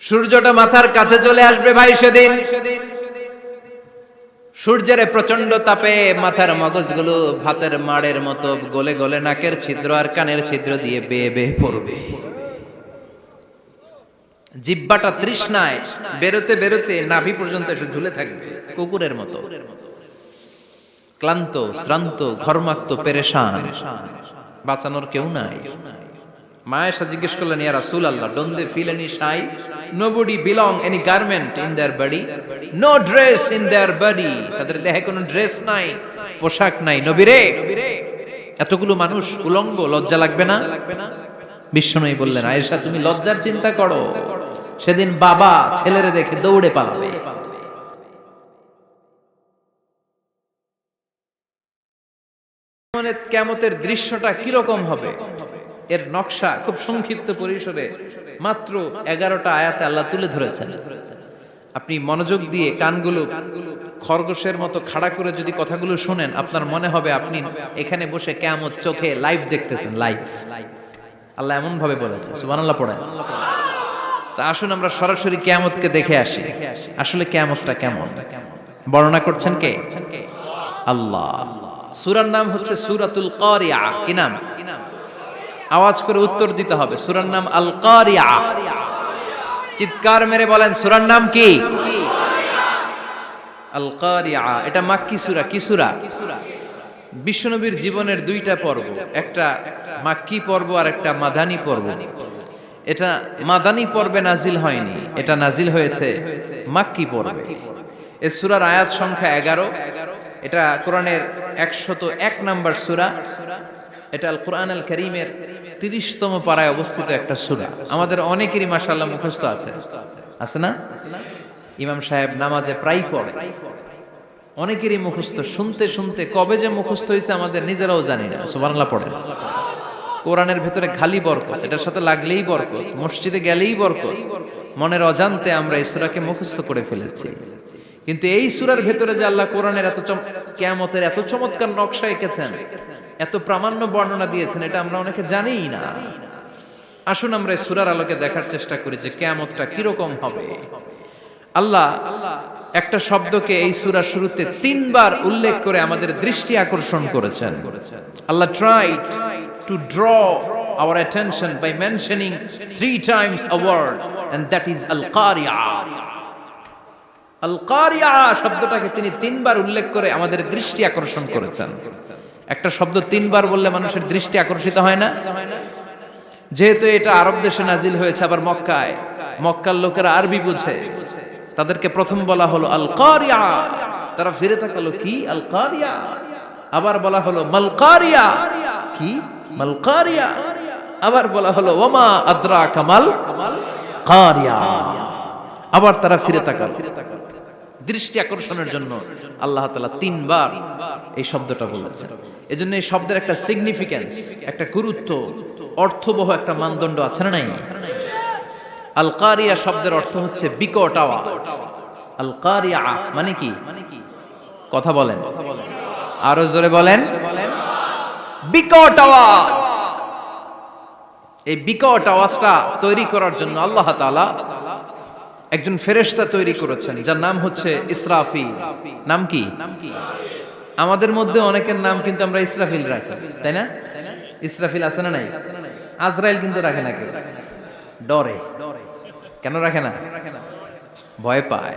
সূর্যটা মাথার কাছে চলে আসবে ভাই সেদিন। সূর্যের প্রচন্ড তাপে মাথার মগজগুলো ভাতের মাড়ের মতো গলে গলে নাকের ছিদ্র আর কানের ছিদ্র দিয়ে বেয়ে বেয়ে পড়বে। জিহ্বাটা তৃষ্ণায় বেরোতে বেরোতে নাভি পর্যন্ত এসে ঝুলে থাকবে কুকুরের মতো, ক্লান্ত শ্রান্ত ঘর্মাক্ত পেরেশান, বাঁচানোর কেউ নাই। মায়েশা জিজ্ঞেস করলেন, ইয়া রাসূলুল্লাহ, don't they feel any shy? Nobody belong any garment in their body, no dress in their body. তাদের দেহে কোনো ড্রেস নাই, পোশাক নাই। নবীরে, এতগুলো মানুষ উলঙ্গ, লজ্জা লাগবে না? বিশ্বনবী বললেন, আয়েশা তুমি লজ্জার চিন্তা করো, সেদিন বাবা ছেলেরে দেখে দৌড়ে পালাবে। কিয়ামতের দৃশ্যটা কিরকম হবে এর নকশা খুব সংক্ষিপ্ত পরিসরে মাত্র 11টা আয়াতে আল্লাহ তুলে ধরেছেন। আপনি মনোযোগ দিয়ে কানগুলো খরগোশের মতো খাড়া করে যদি কথাগুলো শুনেন, আপনার মনে হবে আপনি এখানে বসে কিয়ামত চোখে লাইভ দেখতেছেন। লাইভ আল্লাহ এমন ভাবে বলেছে, সুবহানাল্লাহ পড়েন। তা আসুন আমরা সরাসরি কিয়ামতকে দেখে আসি। আসলে কিয়ামতটা কেমন বর্ণনা করছেন কে? আল্লাহ। সূরার নাম হচ্ছে সূরাতুল কারিয়া। কি নাম? আওয়াজ করে উত্তর দিতে হবে। সূরার নাম আল কারিয়া। চিৎকার মেরে বলেন, সূরার নাম কি? আল কারিয়া। এটা মাক্কি সূরা। কি সূরা? বিশ্বনবীর জীবনের দুইটা পর্ব, একটা মাক্কি পর্ব আর একটা মাদানী পর্ব। এটা মাদানী পর্বে নাজিল হয়নি, এটা নাজিল হয়েছে মাক্কি পর্বে। এই সূরার আয়াত সংখ্যা 11। এটা কোরআনের 101 নম্বর সূরা। এটা আল কোরআন আল কারীমের 30তম পারায় অবস্থিত একটা সূরা। আমাদের অনেকেরই মাশাআল্লাহ মুখস্থ আছে, আছে না? ইমাম সাহেব নামাজে প্রায় পড়ে, অনেকেরই মুখস্থ। শুনতে শুনতে কবে যে মুখস্থ হয়েছে আমাদের নিজেরাও জানি না। সুবহানাল্লাহ পড়েন। কোরআনের ভেতরে খালি বরকত, এটার সাথে লাগলেই বরকত, মসজিদে গেলেই বরকত। মনের অজান্তে আমরা এই সূরাকে মুখস্থ করে ফেলেছি। কিন্তু এই সূরার ভেতরে যে আল্লাহ কোরআনের কিয়ামতের এত চমৎকার নকশা এঁকেছেন, এত প্রামাণ্য বর্ণনা দিয়েছেন, এটা আমরা অনেকে জানিই না। আসুন আমরা এই সূরার আলোকে দেখার চেষ্টা করি যে কিয়ামতটা কিরকম হবে। আল্লাহ একটা শব্দকে এই সূরার শুরুতে 3 বার উল্লেখ করে আমাদের দৃষ্টি আকর্ষণ করেছেন। আল্লাহ tried to draw our attention by mentioning 3 times a word, and that is al-qari'ah. আল-কারিয়া শব্দটাকে তিনি 3 বার উল্লেখ করে আমাদের দৃষ্টি আকর্ষণ করেছেন। একটা শব্দ 3 বার বললে মানুষের দৃষ্টি আকর্ষিত হয় না? যেহেতু এটা আরব দেশে নাজিল হয়েছে, আবার মক্কায়, মক্কার লোকেরা আরবি বুঝে, তাদেরকে প্রথম বলা হলো আল-কারিয়া। তারা ফিরে তাকালো, কি আল-কারিয়া? আবার বলা হলো মাল-কারিয়া। কি মাল-কারিয়া? আবার বলা হলো ওয়ামা আদরাকা মাল-কারিয়া। আবার তারা ফিরে তাকালো। দৃষ্টি আকর্ষণের জন্য আল্লাহ তাআলা 3 বার এই শব্দটা বলেছেন। এজন্য এই শব্দের একটা সিগনিফিকেন্স, একটা গুরুত্ব, অর্থবহ একটা মানদণ্ড আছে না নাই? আল কারিয়া শব্দের অর্থ হচ্ছে বিকট আওয়াজ। আল কারিয়া মানে কি? কথা বলেন, আরো জোরে বলেন। বিকট আওয়াজ। এই বিকট আওয়াজটা তৈরি করার জন্য আল্লাহ তাআলা একজন ফেরেশতা তৈরি করেছেন, যার নাম হচ্ছে ইসরাফিল। নাম কি? আমাদের মধ্যে অনেকের নাম কিন্তু আমরা ইসরাফিল রাখি, তাই না? ইসরাফিল আছে না নাই? আজরাইল কিন্তু রাখে না কেউ, ডরে। কেন রাখে না? ভয় পায়।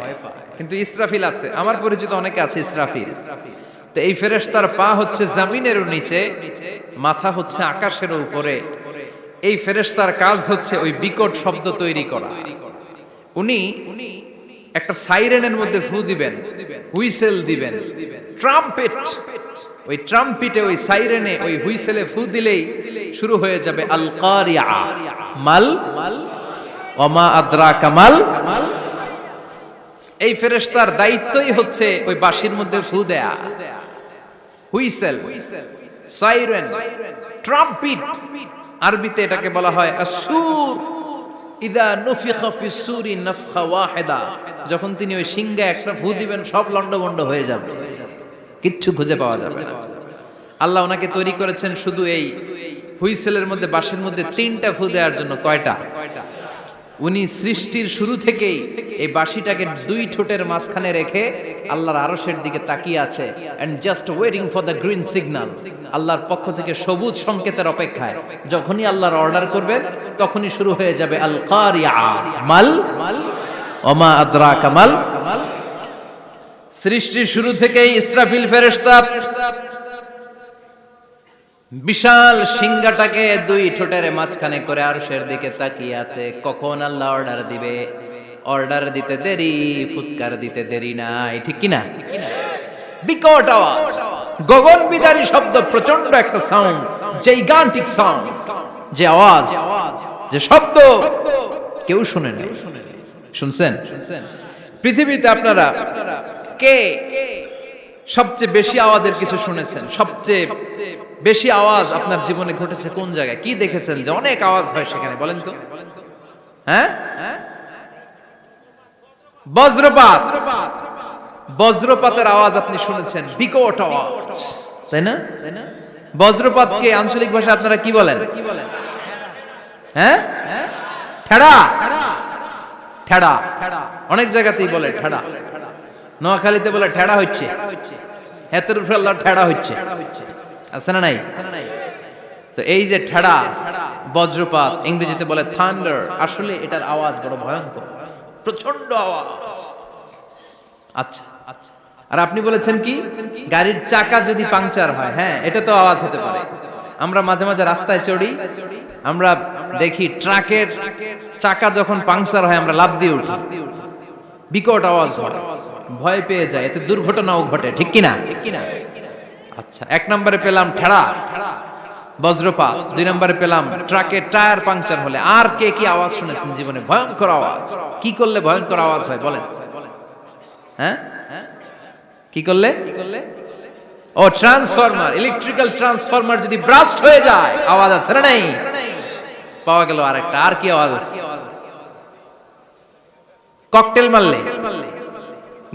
কিন্তু ইসরাফিল আছে, আমার পরিচিত অনেকে আছে ইসরাফিল। তো এই ফেরেশতার পা হচ্ছে জমিনের নিচে, মাথা হচ্ছে আকাশের উপরে। এই ফেরেশতার কাজ হচ্ছে ওই বিকট শব্দ তৈরি করা। উনি একটা সাইরেনের মধ্যে ফু দিবেন, হুইসেল দিবেন, ট্রাম্পেট। ওই ট্রাম্পিটে, ওই সাইরেনে, ওই হুইসেলে ফু দিলেই শুরু হয়ে যাবে আল কারিয়া। মাল ওয়ামা আদরাকা মাল। এই ফেরেশতার দায়িত্বই হচ্ছে ওই বাঁশির মধ্যে ফু দেয়া। Whistle, siren, trumpet. আরবিতে এটাকে বলা হয় আসুর। ইদা নুফিখা ফিস সূরি নাফখা ওয়াহিদা। যখন তিনি ওই সিংহে একটা ফু দিবেন, সব লন্ডভন্ড হয়ে যাবে, কিচ্ছু খুঁজে পাওয়া যাবে না। আল্লাহ ওনাকে তৈরি করেছেন শুধু এই হুইসেলের মধ্যে, বাঁশির মধ্যে 3টা ফু দেওয়ার জন্য। কয়টা? উনি সৃষ্টির শুরু থেকেই এই বাঁশিটাকে দুই ঠোঁটের মাঝখানে রেখে আল্লাহর আরশের দিকে তাকিয়ে আছে and just waiting for the green signal. আল্লাহর পক্ষ থেকে সবুজ সংকেতের অপেক্ষায়। যখনই আল্লাহর অর্ডার করবেন তখনই শুরু হয়ে যাবে আল কারিয়া মাল ওমা আদরাকা মাল। সৃষ্টির শুরু থেকেই ইসরাফিল ফেরেশতা বিশাল সিংহাটাকে দুই ঠোঁটের মাঝখানে করে আরশের দিকে তাকিয়ে আছে, কখন আল্লাহ অর্ডার দিবে। অর্ডার দিতে দেরি, ফুৎকার দিতে দেরি নাই, ঠিক কিনা? বিকট আওয়াজ, গগন বিদারী শব্দ, প্রচন্ড একটা সাউন্ড, জাইগান্টিক সাউন্ড, যে আওয়াজ, যে শব্দ কেউ শুনে নাই। শুনছেন? পৃথিবীতে আপনারা কে সবচেয়ে বেশি আওয়াজের কিছু শুনেছেন? সবচেয়ে বেশি আওয়াজ আপনার জীবনে ঘটেছে কোন জায়গায়? কি দেখেছেন যে অনেক আওয়াজ হয় সেখানে? বলেন তো। হ্যাঁ, বজ্রপাত। বজ্রপাতের আওয়াজ আপনি শুনেছেন, বিকট আওয়াজ, তাই না? বজ্রপাতকে আঞ্চলিক ভাষায় আপনারা কি বলেন? হ্যাঁ, ঠেড়া। ঠেড়া অনেক জায়গাতেই বলে ঠেড়া। নোয়াখালীতে বলে ঠেড়া হচ্ছে, হেতের উপরে আল্লাহ ঠেড়া হচ্ছে, আছে না নাই? তো এই যে ঠেড়া, বজ্রপাত, ইংরেজিতে বলে থান্ডার, আসলে এটার আওয়াজ বড় ভয়ঙ্কর, প্রচন্ড আওয়াজ। আচ্ছা, আর আপনি বলেছেন কি গাড়ির চাকা যদি পাংচার হয়, হ্যাঁ এটা তো আওয়াজ হতে পারে। আমরা মাঝে মাঝে রাস্তায় চড়ি, আমরা দেখি ট্রাকের চাকা যখন পাংচার হয় আমরা লাফ দিয়ে উঠি, বিকট আওয়াজ হয়, ভয় পেয়ে যায়, এতে দুর্ঘটনাও ঘটে, ঠিক কিনা? আচ্ছা, এক নম্বরে পেলাম ঠেড়া, বজ্রপাত, দুই নম্বরে পেলাম ট্রাকের টায়ার পাংচার হলে। আর কে কি আওয়াজ শুনেছেন জীবনে? ভয়ঙ্কর আওয়াজ। কি করলে ভয়ঙ্কর আওয়াজ হয় বলেন? হ্যাঁ, কি করলে? ও ট্রান্সফরমার, ইলেকট্রিক্যাল ট্রান্সফরমার যদি ব্রাস্ট হয়ে যায় আওয়াজ আছে না নাই? পাওয়া গেল আরেকটা। আর কি আওয়াজ আছে? ককটেল মারলে,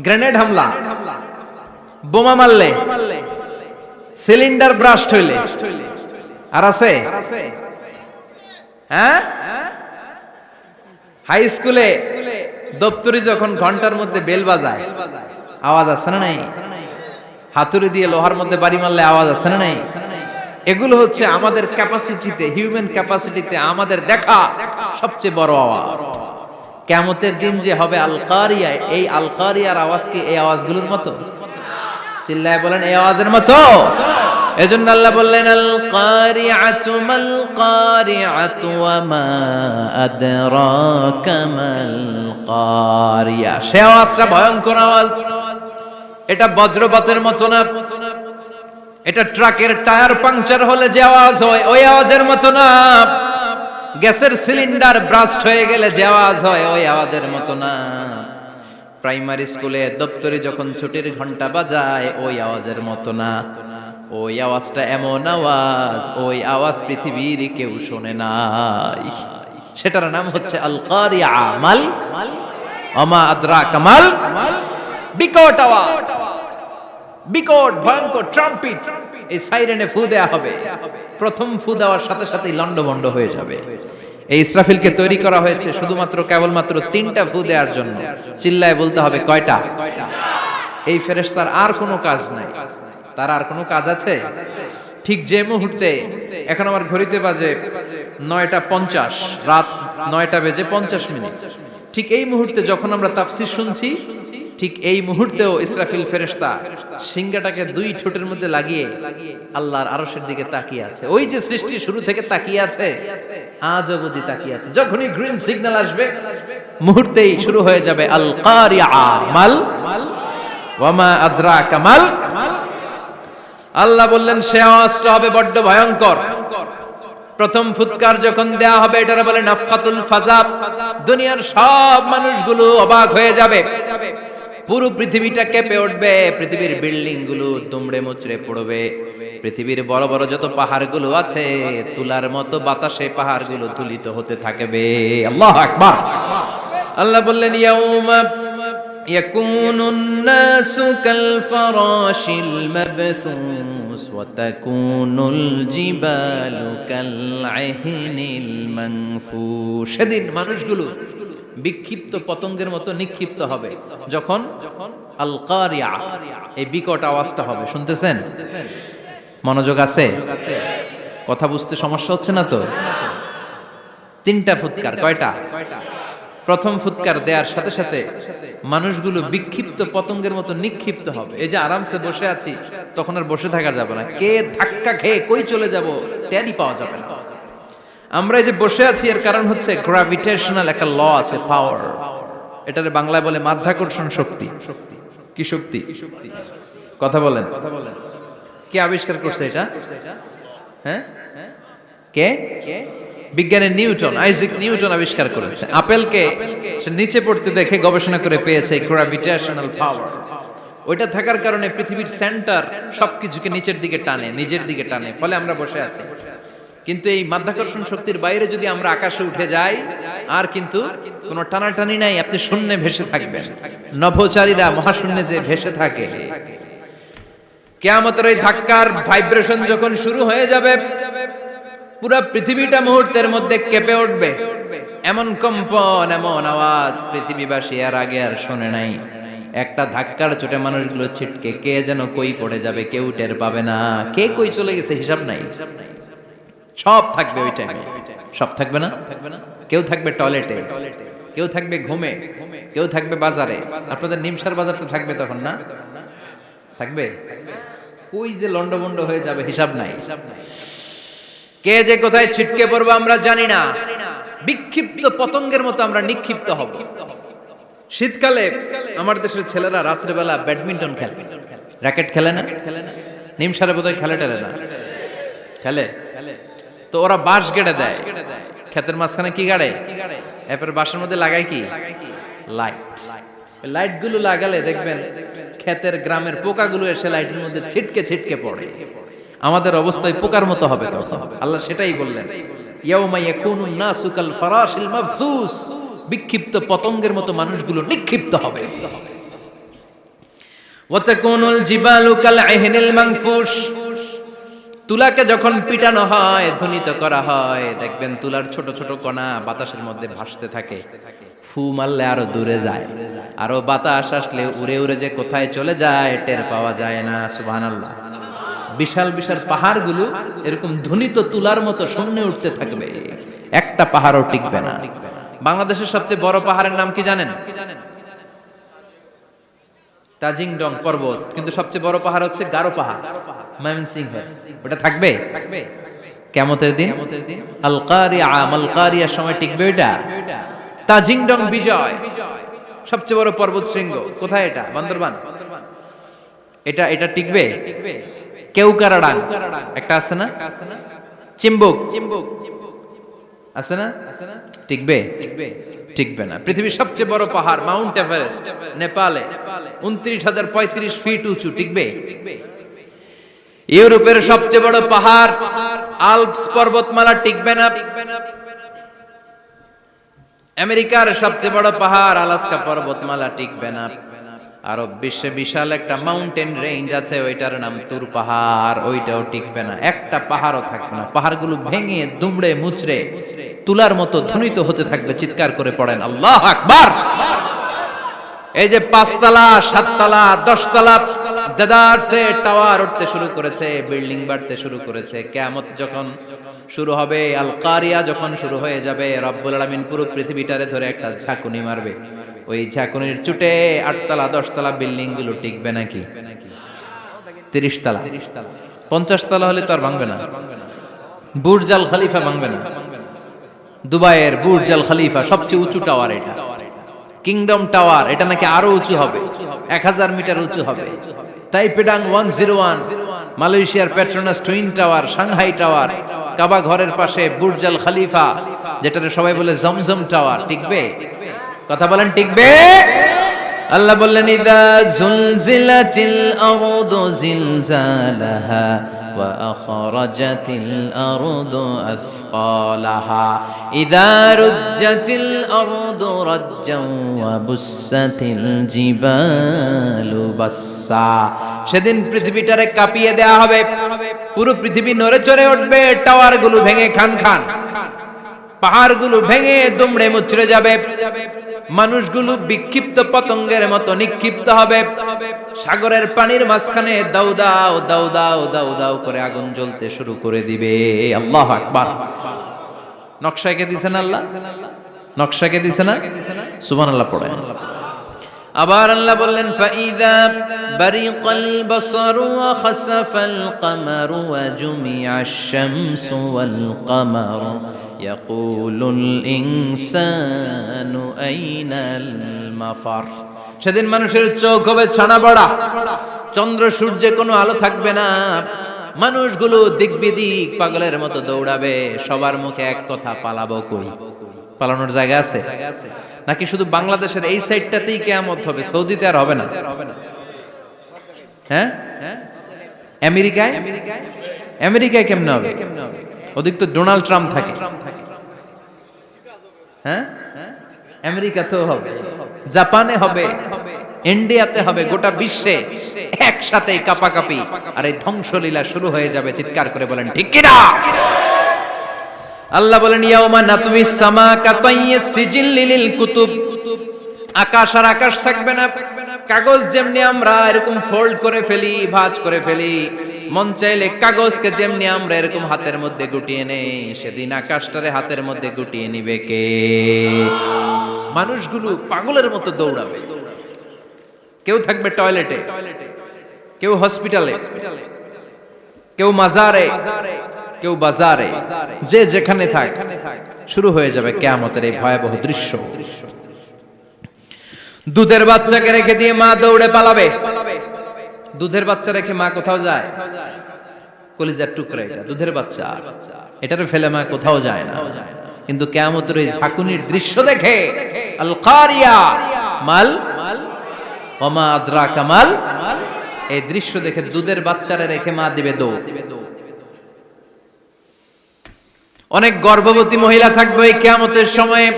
গ্রেনেড হামলা, বোমা মারলে, সিলিন্ডার ব্রাস্ট হইলে। আর আছে? হ্যাঁ, হাই স্কুলে দপ্তরি যখন ঘন্টার মধ্যে বেল বাজায় আওয়াজ আছে না নাই? হাতুড়ি দিয়ে লোহার মধ্যে বাড়ি মারলে আওয়াজ আছে না নাই? এগুলো হচ্ছে আমাদের ক্যাপাসিটিতে, হিউম্যান ক্যাপাসিটিতে আমাদের দেখা সবচেয়ে বড় আওয়াজ। কিয়ামতের দিন যে হবে আল কারিয়া, এই আল কারিয়ার আওয়াজ কি এই আওয়াজগুলোর মতো? চিল্লায় বলেন, এই আওয়াজের মতো। এজন্য আল্লাহ বললেন আল কারিআতু মাল কারিআতু ওয়া মা আদরাকা মাল কারিয়া। সে আওয়াজটা ভয়ঙ্কর আওয়াজ। এটা বজ্রপাতের মতো না, এটা ট্রাকের টায়ার পাংচার হলে যে আওয়াজ হয় ওই আওয়াজের মতো না, গ্যাসের সিলিন্ডার ব্রাস্ট হয়ে গেলে যে আওয়াজ হয় ওই আওয়াজের মতো না, প্রাইমারি স্কুলে দপ্তরে যখন ছুটির ঘন্টা বাজায় ওই আওয়াজের মতো না। ওই আওয়াজটা এমন আওয়াজ, ওই আওয়াজ পৃথিবীর কেউ শোনে নাই। সেটার নাম হচ্ছে আল কারিয়া মাল ওমা আদরাকা মাল। বিকট আওয়াজ, বিকট ভয়ঙ্কর ট্রাম্পিট। এই সাইরেনে ফু দেয়া হবে, প্রথম ফু দেওয়ার সাথে সাথেই লন্ডভন্ড হয়ে যাবে। এই ইসরাফিলকে তৈরি করা হয়েছে শুধুমাত্র কেবলমাত্র 3টা ফু দেওয়ার জন্য। চিল্লায় বলতে হবে কয়টা? এই ফেরেশতার আর কোনো কাজ নাই। তার আর কোনো কাজ আছে? ঠিক যে মুহূর্তে, এখন আমার ঘড়িতে বাজে 9:50, রাত 9:50, ঠিক এই মুহূর্তে যখন আমরা তাফসীর শুনছি, ঠিক এই মুহূর্তেও ইসরাফিল ফেরেশতা সিংহাটাকে দুই ঠোঁটের মধ্যে লাগিয়ে আল্লাহর আরশের দিকে তাকিয়ে আছে। ওই যে সৃষ্টির শুরু থেকে তাকিয়ে আছে, আজ অবধি তাকিয়ে আছে। যখনই গ্রিন সিগন্যাল আসবে মুহূর্তেই শুরু হয়ে যাবে আল কারিয়া মাল ওয়া মা আদরাকা মাল। আল্লাহ বললেন সে আওয়াজটা হবে বড্ড ভয়ঙ্কর। প্রথম ফুৎকার যখন দেয়া হবে এটারে বলে নাফখাতুল ফাজা। দুনিয়ার সব মানুষগুলো অবাক হয়ে যাবে, পুরো পৃথিবীটা কেঁপে উঠবে, পৃথিবীর বিল্ডিং গুলো দুমড়ে মুচড়ে পড়বে, পৃথিবীর বড় বড় যত পাহাড়গুলো আছে তুলার মতো বাতাসে পাহাড়গুলো তুলিত হতে থাকবে। আল্লাহু আকবার। আল্লাহ বললেন ইয়াউমা يكون الناس كالفراش المبثوث وتكون الجبال كالعهن المنفوش সেদিন মানুষগুলো বিক্ষিপ্ত পতঙ্গের মতো নিক্ষিপ্ত হবে যখন আল কারিয়া এই বিকট আওয়াজটা হবে। শুনতেছেন? মনোযোগ আছে? কথা বুঝতে সমস্যা হচ্ছে না তো? তিনটা ফুৎকার। কয়টা? প্রথম ফুৎকার দেওয়ার সাথে সাথে মানুষগুলো বিক্ষিপ্ত পতঙ্গের মতো নিক্ষিপ্ত হবে। এই যে আরামসে বসে আছি, তখন আর বসে থাকা যাবে না। কে ধাক্কা খেয়ে কই চলে যাব টেরই পাওয়া যাবে না। আমরা এই যে বসে আছি এর কারণ হচ্ছে গ্র্যাভিটেশনাল একটা ল আছে, পাওয়ার। এটারে বাংলায় বলে মাধ্যাকর্ষণ শক্তি। কি শক্তি? কথা বলেন। কে আবিষ্কার করছে এটা? হ্যাঁ, কে? বিজ্ঞানের নিউটন, আইজাক নিউটন আবিষ্কার করেছে। আপেলকে সে নিচে পড়তে দেখে গবেষণা করে পেয়েছে গ্র্যাভিটেশনাল পাওয়ার। ওইটা থাকার কারণে পৃথিবীর সেন্টার সবকিছুকে নিচের দিকে টানে, নিজের দিকে টানে, ফলে আমরা বসে আছি। কিন্তু এই মাধ্যাকর্ষণ শক্তির বাইরে যদি আমরা আকাশে উঠে যাই, আর কিন্তু কোনো টানাটানি নাই, আপনি শূন্যে ভেসে থাকবেন। নভোচারীরা মহাশূন্যে যে ভেসে থাকে, কিয়ামতের ওই ধাক্কার ভাইব্রেশন যখন শুরু হয়ে যাবে, পুরা পৃথিবীটা মুহূর্তের মধ্যে কেঁপে উঠবে। এমন কম্পন, এমন আওয়াজ পৃথিবীবাসী আর আগে আর শোনে নাই। একটা ধাক্কার চোটে মানুষগুলো ছিটকে কে যেন কই পড়ে যাবে, কেউ টের পাবে না। কে কই চলে গেছে হিসাব নাই। সব থাকবে ওই টাইমে। সব থাকবে না? কেউ থাকবে টয়লেটে, কেউ থাকবে ঘুমে, কেউ থাকবে বাজারে। আপনাদের নিমসার বাজার তো থাকবে তখন, না থাকবে? কই যে লন্ডভন্ড হয়ে যাবে হিসাব নাই। কে যে কোথায় ছিটকে পড়বো আমরা জানি না। বিক্ষিপ্ত পতঙ্গের মতো আমরা নিক্ষিপ্ত হব। শীতকালে আমার দেশের ছেলেরা রাত্রেবেলা ব্যাডমিন্টন খেলে, র্যাকেট খেলে না? নিমসারে বোধহয় খেলে টেলে না, খেলে। তো ওরা বাঁশ গেড়ে দেয় ক্ষেতের মাঝখানে। কি গাড়ে? এরপর বাঁশের মধ্যে লাগায় কি? লাইট। লাইট গুলো লাগালে দেখবেন ক্ষেতের গ্রামের পোকাগুলো এসে লাইটের মধ্যে ছিটকে ছিটকে পড়ে। আমাদের অবস্থায় পোকার মতো হবে তখন। আল্লাহ সেটাই বললেন, ইয়াউমা ইয়াকুনুন নাসু কাল ফারাশিল মাবসুস। বিক্ষিপ্ত পতঙ্গের মতো মানুষগুলো নিক্ষিপ্ত হবে। ওয়া তাকুনুল জিবালু কাল আহিনিল মানফুশ। তুলাকে যখন পিটানো হয়, ধ্বনিত করা হয়, দেখবেন তুলার ছোট ছোট কণা বাতাসের মধ্যে ভাসতে থাকে। ফু মারলে আরো দূরে যায়, আরো বাতাস আসলে উড়ে উড়ে যে কোথায় চলে যায় টের পাওয়া যায় না। সুবহানাল্লাহ। বিশাল বিশাল পাহাড়গুলো এরকম ধ্বনিত তুলার মতো সামনে উঠতে থাকবে, একটা পাহাড়ও টিকবে না। বাংলাদেশের সবচেয়ে বড় পাহাড়ের নাম কি জানেন? তাজিংডং পর্বত। কিন্তু সবচেয়ে বড় পাহাড় হচ্ছে গারো পাহাড়, ময়মনসিংহে। ওটা থাকবে কিয়ামতের দিন। আল কারিয়া, আল কারিয়ার সময় টিকবে ওটা। তাজিংডং বিজয় সবচেয়ে বড় পর্বত শৃঙ্গ। কোথায় এটা? বান্দরবান। এটা টিকবে? কেউকারাডাং একটা আছে না? চিম্বুক আছে না? টিকবে? টিকবে না। পৃথিবীর সবচেয়ে বড় পাহাড় মাউন্ট এভারেস্ট নেপালে 29,035 ফিট উঁচু, টিকবে? ইউরোপের সবচেয়ে বড় পাহাড় আল্পস পর্বতমালা টিকবে না। আমেরিকার সবচেয়ে বড় পাহাড় আলাস্কা পর্বতমালা টিকবে না। আরব বিশ্বে বিশাল একটা মাউন্টেন রেঞ্জ আছে, ওইটার নাম তুর পাহাড়, ওইটাও টিকবে না। একটা পাহাড়ও থাকবে না। পাহাড়গুলো ভেঙে দুমড়ে মুচড়ে তুলার মতো ধ্বনিত হতে থাকবে। চিৎকার করে পড়েন আল্লাহু আকবার। এই যে 5 তলা, 7 তলা, 10 তলা দেদারসে টাওয়ার উঠতে শুরু করেছে, বিল্ডিং বাড়তে শুরু করেছে। কিয়ামত যখন শুরু হবে, আল কারিয়া যখন শুরু হয়ে যাবে, রব্বুল আলামিন পুরো পৃথিবীটারে ধরে একটা ঝাঁকুনি মারবে। ওই ঝাঁকুনির চুটে 8 তলা 10 তলা বিল্ডিং গুলো টিকবে নাকি? 30 তলা 50 তলা হলে তো আর ভাঙবে না। বুর্জ আল খলিফা ভাঙবে না। দুবাইয়ের বুর্জ আল খলিফা সবচেয়ে উঁচু টাওয়ার এটা। কিংডম টাওয়ার এটা নাকি আরো উঁচু হবে, 1000 মিটার উঁচু হবে। তাইপেডাং 101, মালয়েশিয়ার Petronas twin tower, Shanghai tower, Kaaba ঘরের পাশে বুর্জ আল খলিফা, যেটাকে সবাই বলে জমজম টাওয়ার, টিকবে? কথা বলেন, টিকবে? আল্লাহ বললেন, ইযা জুলজিলাতিল আরদু জিলজালাহা وأخرجت الأرض أثقالها إذا رجت الأرض رجا وبست الجبال بسا সেদিন পৃথিবীটারে কাঁপিয়ে দেয়া হবে, পুরো পৃথিবী নড়ে চড়ে উঠবে, টাওয়ারগুলো ভেঙে খান খান, পাহাড়গুলো ভেঙে দুমড়ে মুচড়ে যাবে, মানুষগুলো বিক্ষিপ্ত পতঙ্গের মতো নিক্ষিপ্ত হবে, সাগরের পানির মাঝখানে দাউ দাউ দাউ দাউ দাউ দাউ করে আগুন জ্বলতে শুরু করে দিবে। আল্লাহু আকবার। নকশা এঁকে দিছেন আল্লাহ, নকশা এঁকে দিছে না? সুবহানাল্লাহ পড়েন। আবার আল্লাহ বললেন ফাইদা বারিকাল বাসারু ওয়া খাসাফাল কামারু ওয়া জুমিআশ শামসু ওয়াল কামারু ইয়াকুলুল ইনসানু আইনাল মাফার। সেদিন মানুষের চোখ হবে ছানা বড়া, চন্দ্র সূর্যে কোনো আলো থাকবে না, মানুষগুলো দিক বিদিক পাগলের মতো দৌড়াবে, সবার মুখে এক কথা, পালাবো কই? পালানোর জায়গা আছে নাকি শুধু বাংলাদেশের এই সাইডটাতেই কিয়ামত হবে, সৌদিতে আর হবে না? হ্যাঁ, আমেরিকায়, আমেরিকায় কেমনে হবে? ওদিক তো ডোনাল্ড ট্রাম্প থাকে। হ্যাঁ, আমেরিকাতেও হবে, জাপানে হবে, ইন্ডিয়াতে হবে, গোটা বিশ্বে একসাথে কাপাকাপি আর এই ধ্বংসলীলা শুরু হয়ে যাবে। চিৎকার করে বলেন ঠিক কিনা? আল্লাহ বলেন ইয়াউমা নাতমিস সামা কাতাইয়িস সিজিল লিল কুতুব। আকাশ আর আকাশ থাকবে না, কাগজ যেমনি আমরা এরকম ফোল্ড করে ফেলি, ভাঁজ করে ফেলি, মন চাইলে কাগজকে যেমনি আমরা এরকম হাতের মধ্যে গুটিয়ে নেই, সেদিন আকাশটারে হাতের মধ্যে গুটিয়ে নিবে কে? মানুষগুলো পাগলের মতো দৌড়াবে, কেউ থাকবে টয়লেটে, কেউ হসপিটালে, কেউ মাজারে, কেউ বাজারে, যে যেখানে থাক, শুরু হয়ে যাবে কিয়ামতের এই ভয়াবহ দৃশ্য। দুধের বাচ্চাকে রেখে দিয়ে মা দৌড়ে পালাবে। দুধের বাচ্চা রেখে মা কোথাও যায়? কলিজার টুকরা এটা, দুধের বাচ্চা, এটারে ফেলে মা কোথাও যায় না। কিন্তু কিয়ামতের এই ঝাঁকুনির দৃশ্য দেখে আল কারিয়া মাল ওয়া মা আদরাকা মাল, এই দৃশ্য দেখে দুধের বাচ্চারে রেখে মা দিবে দৌড়। অনেক গর্ভবতী মহিলা থাকবে এই কিয়ামতের সময়ে,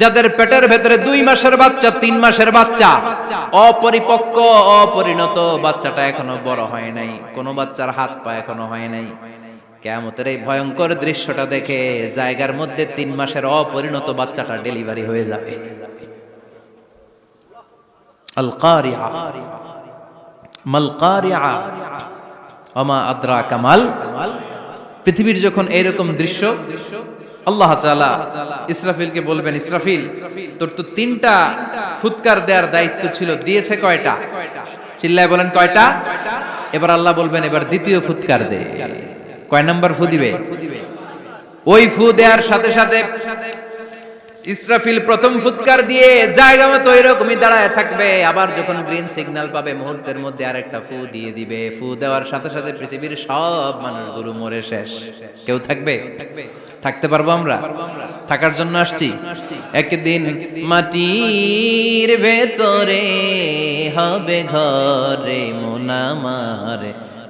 যাদের পেটের ভেতরে 2 মাসের বাচ্চা, 3 মাসের বাচ্চা, অপরিপক্ক অপরিণত, বাচ্চাটা এখনো বড় হয় নাই, কোন বাচ্চার হাত পা এখনো হয় নাই। কিয়ামতের এই ভয়ঙ্কর দৃশ্যটা দেখে জায়গার মধ্যে 3 মাসের অপরিণত বাচ্চাটা ডেলিভারি হয়ে যাবে। আল কারিয়া মাল কারিয়া ওয়া মা আদরাকা মাল। পৃথিবীর যখন এরকম দৃশ্য, আল্লাহ তাআলা ইসরাফিলকে বলবেন, ইসরাফিল তোর তো 3টা ফুৎকার দেওয়ার দায়িত্ব ছিল, দিয়েছে কয়টা? চিল্লায় বলেন কয়টা? এবার আল্লাহ বলবেন এবার দ্বিতীয় ফুৎকার দে। কয় নাম্বার ফু দিবে? ওই ফু দেওয়ার সাথে সাথে ইসরাফিল প্রথম ফুৎকার দিয়ে জায়গা মতো এরকমই দাঁড়ায় থাকবে, আবার যখন গ্রিন সিগন্যাল পাবে মুহূর্তের মধ্যে আরেকটা ফু দিয়ে দিবে। ফু দেওয়ার সাথে সাথে পৃথিবীর সব মানুষগুলো মরে শেষ, কেউ থাকবে? থাকতে পারবো আমরা? থাকার জন্য আসছি। একদিন মাটির ভেতরে হবে ঘরে মন আমার,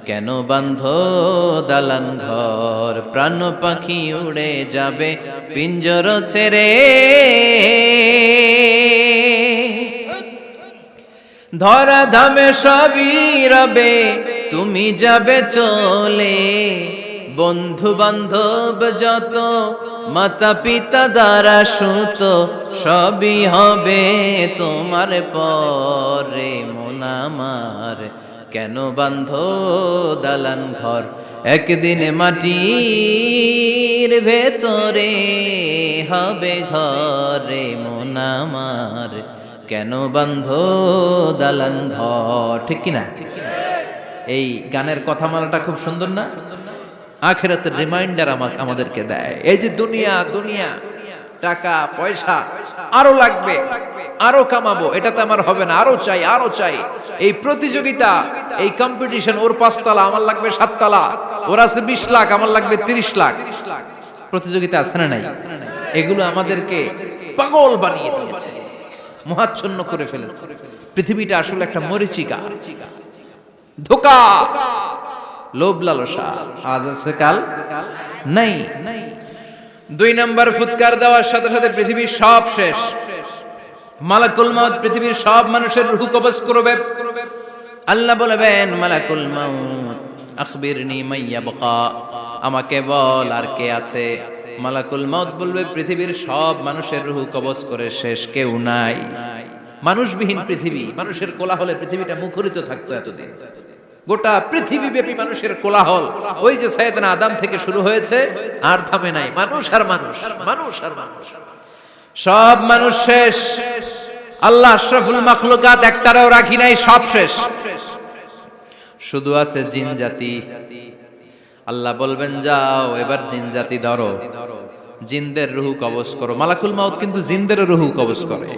কেন বাঁধো দালান ঘর, প্রাণ পাখি উড়ে যাবে পিঞ্জর ছেড়ে, ধরা ধামে সবই রবে তুমি যাবে চলে, বন্ধু বান্ধব যত মাতা পিতা দ্বারা সুত সবই হবে তোমার পরে মন আমার, কেন বাঁধো দালান ঘর, একদিন মাটির ভেতরে হবে ঘরে মন আমার, কেন বাঁধো দালান ঘর। ঠিক কিনা? এই গানের কথামালাটা খুব সুন্দর না? আখিরাতের রিমাইন্ডার আমাদেরকে দেয়। এই যে দুনিয়া দুনিয়া, টাকা পয়সা আরো লাগবে, আরো কামাবো, এটাতে আমার হবে না, আরো চাই আরো চাই। এই প্রতিযোগিতা, এই কম্পিটিশন, ওর 5 তলা আমার লাগবে 7 তলা, ওর আছে 20 লাখ আমার লাগবে 30 লাখ, প্রতিযোগিতা আছে না নাই? এগুলো আমাদেরকে পাগল বানিয়ে দিয়েছে, মোহাচ্ছন্ন করে ফেলেছে। পৃথিবীটা আসলে একটা মরীচিকা, ধোঁকা, লোভ লালসা, আজ আছে কাল নাই। 2 নাম্বার ফুৎকার দেওয়ার সাথে সাথে পৃথিবীর সব শেষ। মালাকুল মাউত পৃথিবীর সব মানুষের রূহ কবজ করবে। আল্লাহ বলবেন, মালাকুল মাউত আখবিরনি মাইয়াবকা, আমাকে বল আর কে আছে। মালাকুল মাউত বলবে, পৃথিবীর সব মানুষের রূহ কবজ করে শেষ, কেউ নাই। মানুষবিহীন পৃথিবী, মানুষের কোলাহলে পৃথিবীটা মুখরিত থাকতো এতদিন। গোটা পৃথিবী ব্যাপী মানুষের কোলাহল, ওই যে সাইয়েদনা আদম থেকে শুরু হয়েছে, আর থামে নাই। মানুষ আর মানুষ, মানুষ আর মানুষ, সব মানুষ শেষ। আল্লাহ আশরাফুল মাখলুকাত একটারও রাখি নাই, সব শেষ। শুধু আছে জিন জাতি। আল্লাহ বলবেন, যাও এবার জিন জাতি ধরো, জিনদের রূহ কবজ করো। মালাকুল মাউত কিন্তু জিনদের রূহ কবজ করে।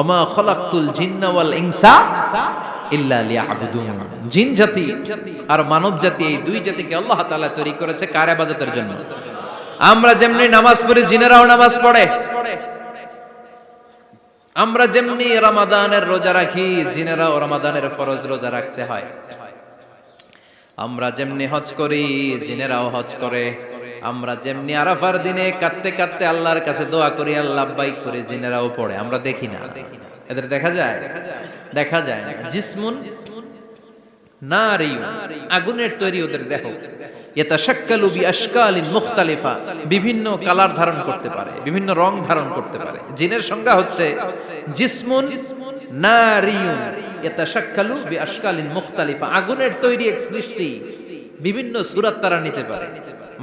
ওমা খলাকতুল জিন্না ওয়াল ইনসা ইল্লা লিয়াবুদুন। জিন জাতি আর মানব জাতি, এই দুই জাতিকে আল্লাহ তাআলা তৈরি করেছে কার ইবাদতের জন্য। আমরা যেমনি নামাজ পড়ি, জিনেরাও নামাজ পড়ে। আমরা যেমনি রমাদানের রোজা রাখি, জিনেরাও রমাদানের ফরজ রোজা রাখতে হয়। আমরা যেমনি হজ করি, জিনেরাও হজ করে। আমরা যেমনি আরাফার দিনে কাঁদতে কাঁদতে আল্লাহর কাছে দোয়া করি, আল্লাহ লাব্বাইক করে, জিনেরাও পড়ে। আমরা দেখি না, এদের দেখা যায়? দেখা যায় না। জিসমুন নারিয়ুন, আগুনের তৈরি ওদের দেহ। ইয়াতাশাক্কালু বিআশকালিন মুখতালিফা, বিভিন্ন কালার ধারণ করতে পারে, বিভিন্ন রং ধারণ করতে পারে। জিনের সংজ্ঞা হচ্ছে জিসমুন নারিয়ুন ইয়াতাশাক্কালু বিআশকালিন মুখতালিফা, আগুনের তৈরি এক সৃষ্টি। বিভিন্ন সূরত তারা নিতে পারে,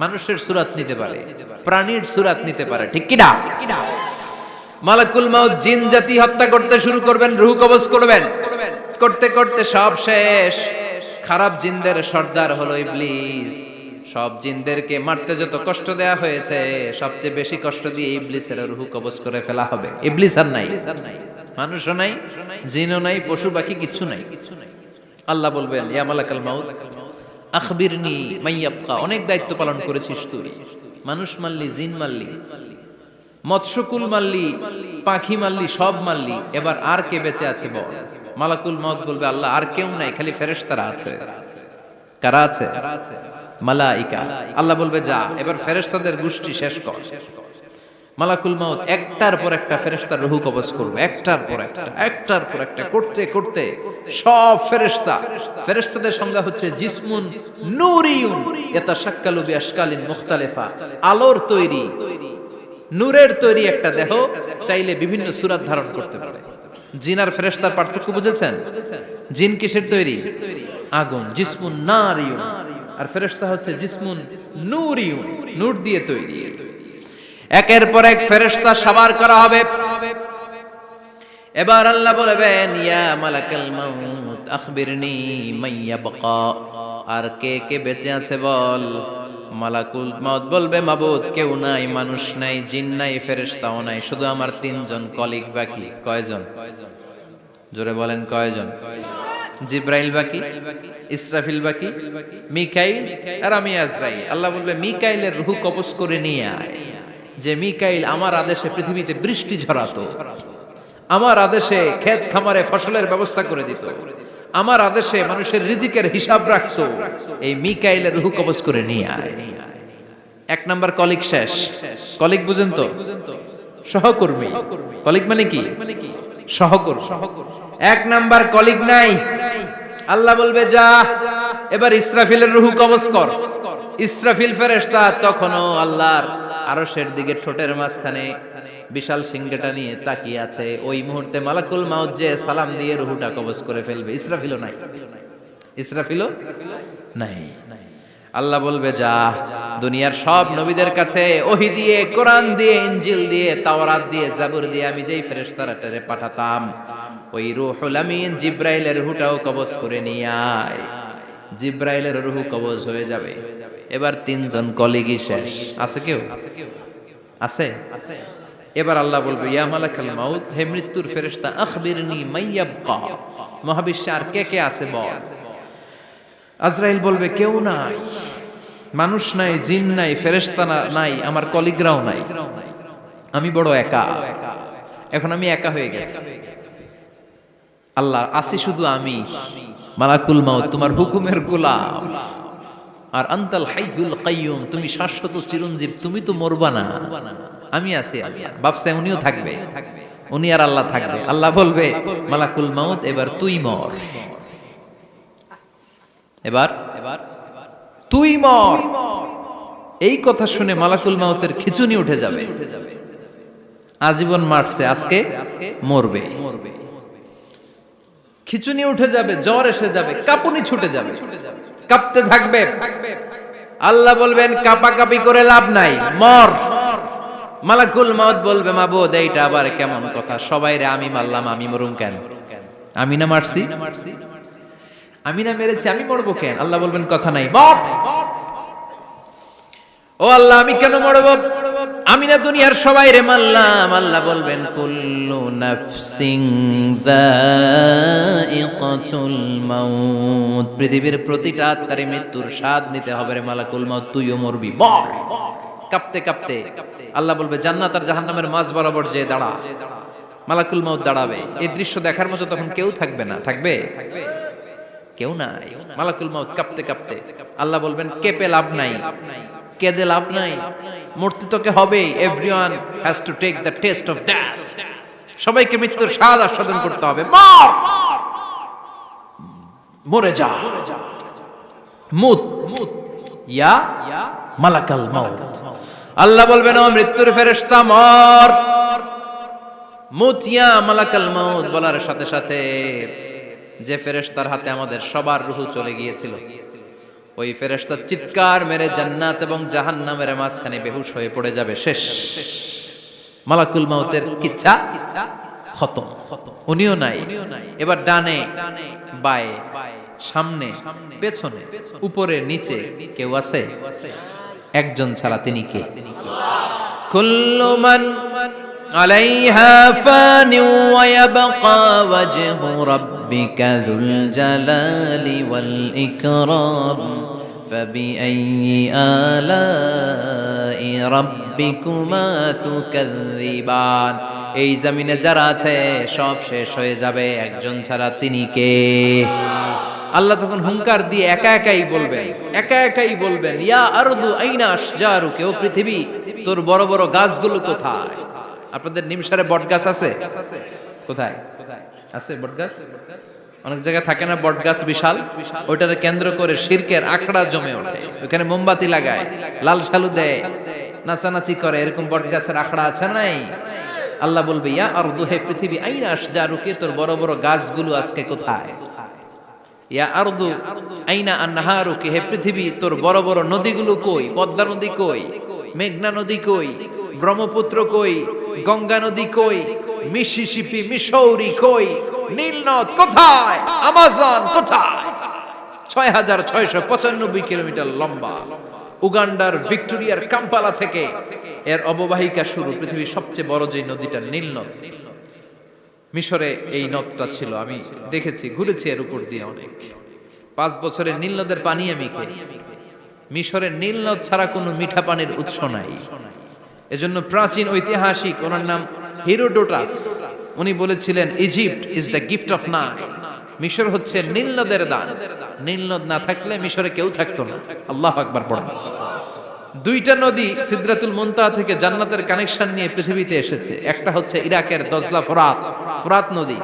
মানুষের সূরত নিতে পারে, প্রাণীর সূরত নিতে পারে, ঠিক কি না? মালাকুল মাউত জিন জাতি হত্যা করতে শুরু করবেন, রূহ কবজ করবেন। করতে করতে সব শেষ। খারাপ জিনদের সর্দার হলো ইবলিস। সব জিনদেরকে মারতে যত কষ্ট দেয়া হয়েছে, সবচেয়ে বেশি কষ্ট দিয়ে ইবলিসের রূহ কবজ করে ফেলা হবে। ইবলিস আর নাই, মানুষও নাই, জিনও নাই, পশু পাখি কিচ্ছু নাই। আল্লাহ বলবেন, ইয়া মালাকাল মাউত আখবিরনি মাইয়াবকা, অনেক দায়িত্ব পালন করেছিস তুই। মানুষ মারলি, জিন মারলি, মৎস্যকুল মারলি, পাখি মারলি, সব মারলি, এবার আর কে বেঁচে আছে বল। মালাকুল মাউত বলবে, আল্লাহ আর কেউ নাই, খালি ফেরেশতারা আছে। কারা আছে? মালাইকা। আল্লাহ বলবে, যা এবার ফেরেশতাদের গোষ্ঠী শেষ কর। মালাকুল মাউত একটার পর একটা ফেরেশতার রূহ কবজ করবে, একটার পর একটা, একটার পর একটা করতে করতে সব ফেরেশতা। ফেরেশতাদের সংজ্ঞা হচ্ছে জিসমুন নূরিয়ুন ইয়াতাশাক্কালু বিআশকালিন মুখতালিফা, আলোর তৈরি, নূরের তৈরি একটা দেহ, চাইলে বিভিন্ন সূরত ধারণ করতে পারে। জিন আর ফেরেশতার পার্থক্য বুঝেছেন? জিন কিসের তৈরি? আগুন, জিসমুন নারিয়ুন। আর ফেরেশতা হচ্ছে জিসমুন নূরিয়ুন, নূর দিয়ে তৈরি। একের পর এক ফেরেশতা সবার করা হবে। এবার আল্লাহ বলবেন, ইয়া মালাকাল মাউত আখবিরনি মাইয়াবকা, আর কে কে বেঁচে আছে বল। মালাকুল মাউত বলবে, মাবুদ কেউ নাই, মানুষ নাই, জিন নাই, ফেরেশতাও নাই, শুধু আমার 3 জন কলিগ বাকি। কয়জন? জোরে বলেন, কয়জন? জিব্রাইল বাকি, ইসরাফিল বাকি, মিকাইল আর আমি আজরাইল। আল্লাহ বলবে, মিকাইলের রূহ কবজ করে নিয়ে আয়। যে মিকাইল আমার আদেশে পৃথিবীতে বৃষ্টি ঝরাতো, আমার আদেশে ক্ষেত খামারে ফসলের ব্যবস্থা করে দিত, আমার আদেশে মানুষের রিজিকের হিসাব রাখতো, এই মিকাইলের রূহ কবজ করে নিয়ে আয়। 1 নাম্বার কলিগ শেষ। কলিগ বুঝেন তো? সহকর্মী। কলিগ মানে কি? সহকর্মী। 1 নাম্বার কলিগ নাই। আল্লাহ বলবে, যা এবার ইসরাফিলের রূহ কবজ কর। ইসরাফিল ফেরেশতা তখনও আল্লাহর আরশের দিকে ঠোঁটের মাঝখানে বিশাল সিংহটা নিয়ে তাকিয়ে আছে। ওই মুহূর্তে মালাকুল মাউত যে সালাম দিয়ে রূহটা কবজ করে ফেলবে। ইসরাফিলও নাই, ইসরাফিলও নাই। আল্লাহ বলবে, যা দুনিয়ার সব নবীদের কাছে ওহী দিয়ে, কোরআন দিয়ে, ইনজিল দিয়ে, তাওরাত দিয়ে, জাবুর দিয়ে আমি যেই ফেরেশতারে পাঠাতাম, ওই রূহুল আমিন জিব্রাইলের রূহটাও কবজ করে নিয়ে আয়। জিব্রাইলের রূহ কবজ হয়ে যাবে। এবার 3 জন কলিগই শেষ। আছে কেউ? আছে? এবার আল্লাহ বলবে, ইয়া মালাকাল মাউত, হে মৃত্যুর ফেরেশতা, আখবিরনি মাইয়াবকা, মহাবিশ্বে আর কে কে আছে বল। আজরাইল বলবে, কেউ নাই, মানুষ নাই, জিন নাই, ফেরেশতা নাই, আমার কলিগরাও নাই, আমি বড় একা। এখন আমি একা হয়ে গেছি। আল্লাহ, আসি শুধু আমি। মালাকুল মাউত তোমার হুকুমের গোলাম, আর আনতাল হাইয়ুল কাইয়ুম তুমি শাশ্বত চিরঞ্জীব, তুমি তো মরবা না, আমি আছি। ভাবছে উনিও থাকবে, উনি আর আল্লাহ থাকবে। আল্লাহ বলবে মালাকুল মাউত এবার তুই মর, এবার তুই মর। এই কথা শুনে মালাকুল মাউতের খিচুনি উঠে যাবে। আজীবন মারছে, আজকে মরবে। খিচুনি উঠে যাবে, জ্বর এসে যাবে, কাঁপুনি ছুটে যাবে, কাঁপতে থাকবে। আল্লাহ বলবেন কাঁপাকাঁপি করে লাভ নাই, মর। মালাকুল মাউত বলবে মাবুদ এইটা আবার কেমন কথা, সবাই রে আমি মারলাম, আমি মরুম কেন? আমি না মারছি, আমি না মেরেছি, আমি মরবো কেন? আল্লাহ বলবেন কথা নাই, মর। ও আল্লাহ আমি কেন মরবো? আমি না দুনিয়ার সবাই রে মারলাম। আল্লাহ বলবেন কুল্লু নাফসিন যায়িকাতুল মাউত, পৃথিবীর প্রতিটা আত্মারে মৃত্যুর স্বাদ নিতে হবে রে মালাকুল মাউত, তুইও মরবি, মর। কাঁপতে কাঁপতে আল্লাহ বলবে জান্নাত আর জাহান্নামের মাঝ বরাবর যে দাঁড়া। মালাকুল মাউত দাঁড়াবে, এই দৃশ্য দেখার মতো তখন কেউ থাকবে না, থাকবে কেউ নাই। মালাকুল মাউত কাঁপতে কাঁপতে আল্লাহ বলবেন কেঁপে লাভ নাই, কেঁদে লাভ নাই, মরতে তোকে হবেই। Everyone has to take the test of death, সবাইকে মৃত্যুর স্বাদ আস্বাদন করতে হবে। মর, মরে যা, মুত ইয়া মালাকাল মাউত। আল্লাহ বলবেন ও মৃত্যুর ফেরেশতা মর, মুত ইয়া মালাকাল মাউত। বলার সাথে সাথে যে ফেরেশতার হাতে আমাদের সবার রূহ চলে গিয়েছিল, ওই ফেরেশতা চিৎকার মেরে জান্নাত এবং জাহান্নামের মাঝখানে বেহুশ হয়ে পড়ে যাবে, শেষ। মালাকুল মাউতের কিচ্ছা খতম, উনিও নাই। এবার ডানে বায়ে সামনে পেছনে উপরে নিচে কেউ আছে? একজন ছাড়া, তিনি কে? কুল্লু মান আলাইহা ফানি ওয়া ইয়াবকা ওয়াজহু রাব্বিকা যুল জালালি ওয়াল ইকরাম ফাবিআইয়ি আলাই রাব্বিকুমা তুকাযযিবান। এই জমিনে যারা আছে সব শেষ হয়ে যাবে, একজন ছাড়া, তিনি কে? আল্লাহ তখন হুঙ্কার দিয়ে একা একাই বলবেন, একা একাই বলবেন ইয়া আরদু আইনা আশজারুকা, ও পৃথিবী তোর বড় বড় গাছগুলো কোথায়? আপনাদের নিমসারে বট গাছ আছে? কোথায় আছে বট গাছ? অনেক জায়গায় থাকে না বট গাছ বিশাল, ওইটাকে কেন্দ্র করে শিরকের আখড়া জমে ওঠে, ওখানে মোমবাতি লাগায়, লাল শালু দেয়, নাচানাচি করে, এরকম বট গাছের আখড়া আছে নাই? আল্লাহ বলবে ইয়া আরদু, হে পৃথিবী, আইনা আশজারুকা, তোর বড় বড় গাছগুলো আজকে কোথায়? ইয়া আরদু আইনা আনহারুকা, হে পৃথিবী তোর বড় বড় নদীগুলো কই? পদ্মা নদী কই? মেঘনা নদী কই? ব্রহ্মপুত্র কই? গঙ্গা নদী কই? মিসিসিপি, মিসৌরি কই? নীল নদ কোথায়? আমাজন কোথায়? ৬৬৯৫ কিলোমিটার লম্বা, উগান্ডার ভিক্টোরিয়ার কাম্পালা থেকে এর অববাহিকা শুরু। পৃথিবীর সবচেয়ে বড় যে নদীটা নীল নদ, মিশরে এই নদটা ছিল। আমি দেখেছি, ঘুরেছি এর উপর দিয়ে অনেক। 5 বছরের নীল নদের পানি আমি খেয়েছি। মিশরের নীল নদ ছাড়া কোনো মিঠা পানির উৎস নাই। এজন্য প্রাচীন ঐতিহাসিক, ওনার নাম হিরোডোটাস, উনি বলেছিলেন Egypt is the gift of Nile, মিশর হচ্ছে নীল নদের দান। নীল নদ না থাকলে মিশরে কেউ থাকতো না। আল্লাহু আকবার পড়েন। 2টা নদী সিদরাতুল মুনতাহা থেকে জান্নাতের কানেকশন নিয়ে পৃথিবীতে এসেছে। একটা হচ্ছে ইরাকের দজলা ফোরাত নদী,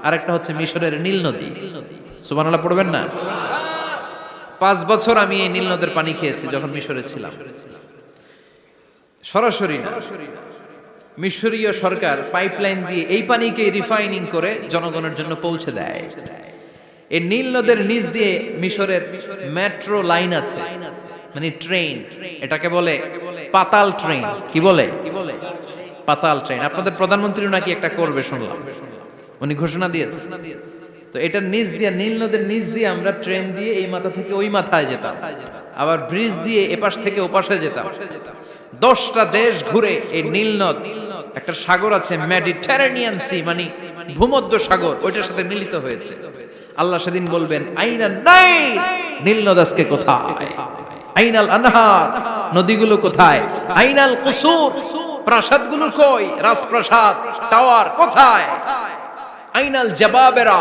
আর একটা হচ্ছে মিশরের নীল নদী। সুবহানাল্লাহ পড়বেন না? 5 বছর আমি এই নীল নদের পানি খেয়েছি যখন মিশরে ছিলাম। সরাসরি না, মিশরীয় সরকার পাইপলাইন দিয়ে এই পানিকে রিফাইনিং করে জনগণের জন্য পৌঁছে দেয়। এই নীল নদের নিচ দিয়ে মিশরের মেট্রো লাইন আছে, মানে ট্রেন, এটাকে বলে পাতাল ট্রেন। কি বলে? পাতাল ট্রেন। আপনাদের প্রধানমন্ত্রী নাকি একটা করবে শুনলাম, উনি ঘোষণা দিয়েছে। তো এটার নিচ দিয়ে, নীল নদের নিচ দিয়ে আমরা ট্রেন দিয়ে এই মাথা থেকে ওই মাথায় যেতাম, আবার ব্রিজ দিয়ে এপাশ থেকে ওপাশে যেতাম। 10টা দেশ ঘুরে এই নীল নদ, একটা সাগর আছে মেডিটেরেনিয়ান সি, মানে ভূমধ্য সাগর, ওইটার সাথে মিলিত হয়েছে। আল্লাহ সেদিন বলবেন আইনা নাই, নীল নদ আজকে কোথায়? আইনাল আনহার, নদীগুলো কোথায়? আইনাল কুসুর, প্রাসাদগুলো কই? রাজপ্রাসাদ, টাওয়ার কোথায়? আইনাল জাবাবেরা,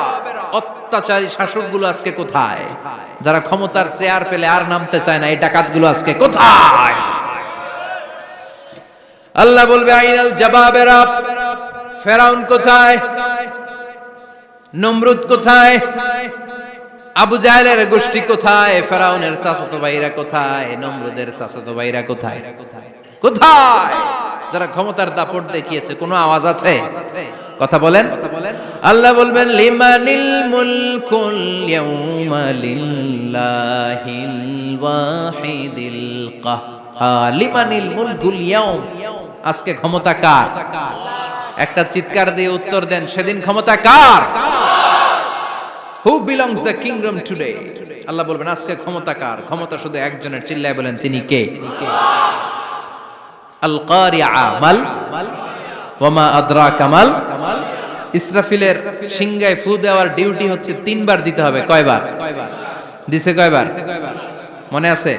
অত্যাচারী শাসকগুলো আজকে কোথায়? যারা ক্ষমতার চেয়ার পেলে আর নামতে চায় না, এই ডাকাতগুলো আজকে কোথায়? আল্লাহ বলবে আইনাল জাবাবেরা, ফেরাউন কোথায়? নমরুদ কোথায়? আবু জাহেলের গোষ্ঠী কোথায়? ফেরাউনের চাচাতো ভাইরা কোথায়? নমরুদের চাচাতো ভাইরা কোথায়? কোথায়? যারা ক্ষমতার দাপট দেখিয়েছে, কোনো আওয়াজ আছে? কথা বলেন। আল্লাহ বলবেন লিমানিল মুলকুল ইয়াউমা লিল্লাহিল ওয়াহিদিল কাহ্হার। লিমানিল মুলকুল ইয়াউম, আজকে ক্ষমতা কার? একটা চিৎকার দিয়ে উত্তর দেন, সেদিন ক্ষমতা কার? Who belongs the kingdom today? আল্লাহ বলবেন আজকে ক্ষমতা কার? ক্ষমতা শুধু একজনের, চিল্লায় বলেন তিনি কে? আল কারিআ মাল ওয়া মা আদরাকা মাল। ইসরাফিলের সিংহায় ফু দেওয়ার ডিউটি হচ্ছে 3 বার দিতে হবে। কয়বার দিছে? কয়বার মনে আছে?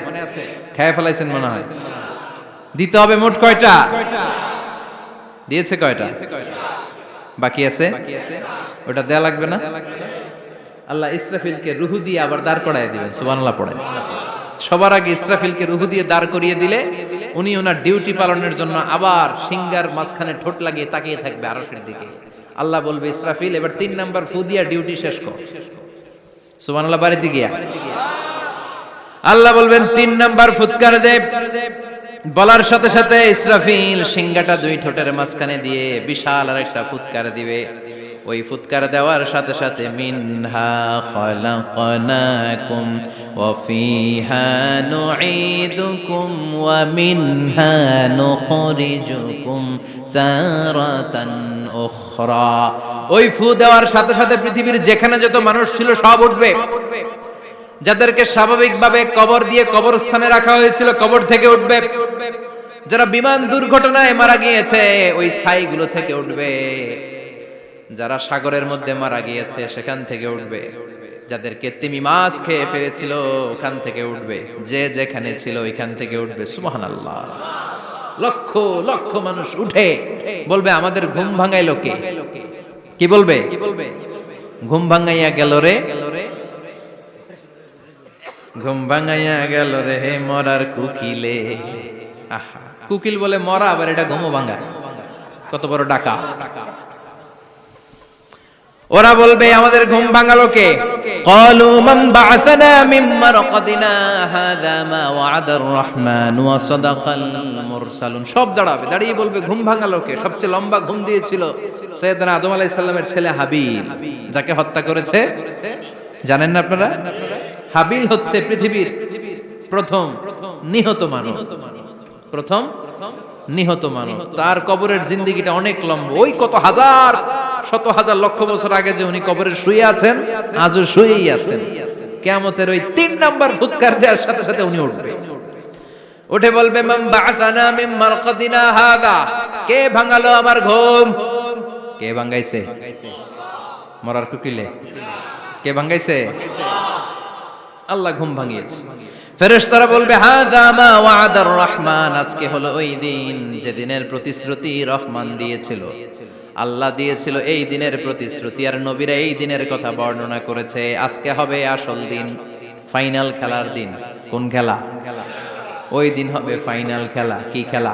খেয়ে ফেলাইছেন মনে হয়। দিতে হবে মোট কয়টা? দিয়েছে কয়টা? বাকি আছে? ওটা দেয়া লাগবে না? আল্লাহ ইসরাফিলকে রুহু দিয়ে আবার দাঁড় করায় দিবেন। সুবহানাল্লাহ পড়ে। সবার আগে ইসরাফিলকে রুহু দিয়ে দাঁড় করিয়ে দিলে উনি ওনার ডিউটি পালনের জন্য আবার সিংহার মাঝখানে ঠোঁট লাগিয়ে তাকিয়ে থাকবে আরশের দিকে। আল্লাহ বলবে ইসরাফিল এবার 3 নাম্বার ফু দিয়া ডিউটি শেষ কর। সুবহানাল্লাহ। বাড়িতে গিয়া আল্লাহ বলবেন 3 নাম্বার ফুৎকার দে। বলার সাথে সাথে ইসরাফিল সিংহাটা 2 ঠোঁটের মাঝখানে দিয়ে বিশাল আরেকটা ফুৎকার দিবে। ওই ফুৎকার দেওয়ার সাথে সাথে মিনহা খালাকনাকুম ওয়া ফিহা নুঈদুকুম ওয়া মিনহা নুখরিজুকুম তারাতান উখরা। ওই ফু দেওয়ার সাথে সাথে পৃথিবীর যেখানে যত মানুষ ছিল সব উঠবে। যাদেরকে স্বাভাবিকভাবে কবর দিয়ে কবরস্থানে রাখা হয়েছিল কবর থেকে উঠবে। যারা বিমান দুর্ঘটনায় মারা গিয়েছে ওই ছাইগুলো থেকে উঠবে। যারা সাগরের মধ্যে মারা গিয়েছে সেখান থেকে উঠবে। যাদেরকে তিমি মাছ খেয়ে ফেলেছিল ওখান থেকে উঠবে। যে যেখানে ছিল ওইখান থেকে উঠবে। সুবহানাল্লাহ। লক্ষ লক্ষ মানুষ উঠে বলবে আমাদের ঘুম ভাঙাইলো কে? কি বলবে? ঘুম ভাঙাইয়া গেল রে, ঘুম ভাঙাইয়া গেল রে মরার কুকিলে। আহা, কুকিল বলে মরা, আবার এটা ঘুমো ভাঙা। কত বড় ডাকা। ওরা বলবে আমাদের ঘুম ভাঙালো কে? ক্বালু মান বা'আসানা মিন মারকাদিনা হাযা মা ওয়া'আদার রহমান ওয়া সাদাকাল মুরসালুন। সব দাঁড়াবে, দাঁড়িয়ে বলবে ঘুম ভাঙালো কে? সবচেয়ে লম্বা ঘুম দিয়েছিল সাইয়েদনা আদম আলাইহিস সালামের ছেলে হাবিল, যাকে হত্যা করেছে। জানেন না আপনারা? হাবিল হচ্ছে পৃথিবীর প্রথম নিহত মানব। প্রথম নিহত মানব। তার কবরের জিন্দেগিটা অনেক লম্বা। ওই কত হাজার শত হাজার লক্ষ বছর আগে যে উনি কবরে শুয়ে আছেন, আজও শুয়েই আছেন। কিয়ামতের ওই 3 নাম্বার ফুৎকার দেওয়ার সাথে সাথে উনি উঠবে। উঠে বলবে মান বা'আসানা মিন মারকাদিনা হাযা। কে ভাঙালো আমার ঘুম? কে ভাঙাইছে? মরার কুকিলে কে ভাঙাইছে? আল্লাহ ঘুম ভাঙিয়েছে। ফেরেশতারা বলবে হাযা মা ওয়া'আদার রহমান। আজকে হলো ওই দিন যে দিনের প্রতিশ্রুতি রহমান দিয়েছিল, আল্লাহ দিয়েছিল। এই দিনের প্রতিশ্রুতি আর নবীরা এই দিনের কথা বর্ণনা করেছে। আজকে হবে আসল দিন, ফাইনাল খেলার দিন। কোন খেলা? ওই দিন হবে ফাইনাল খেলা। কি খেলা?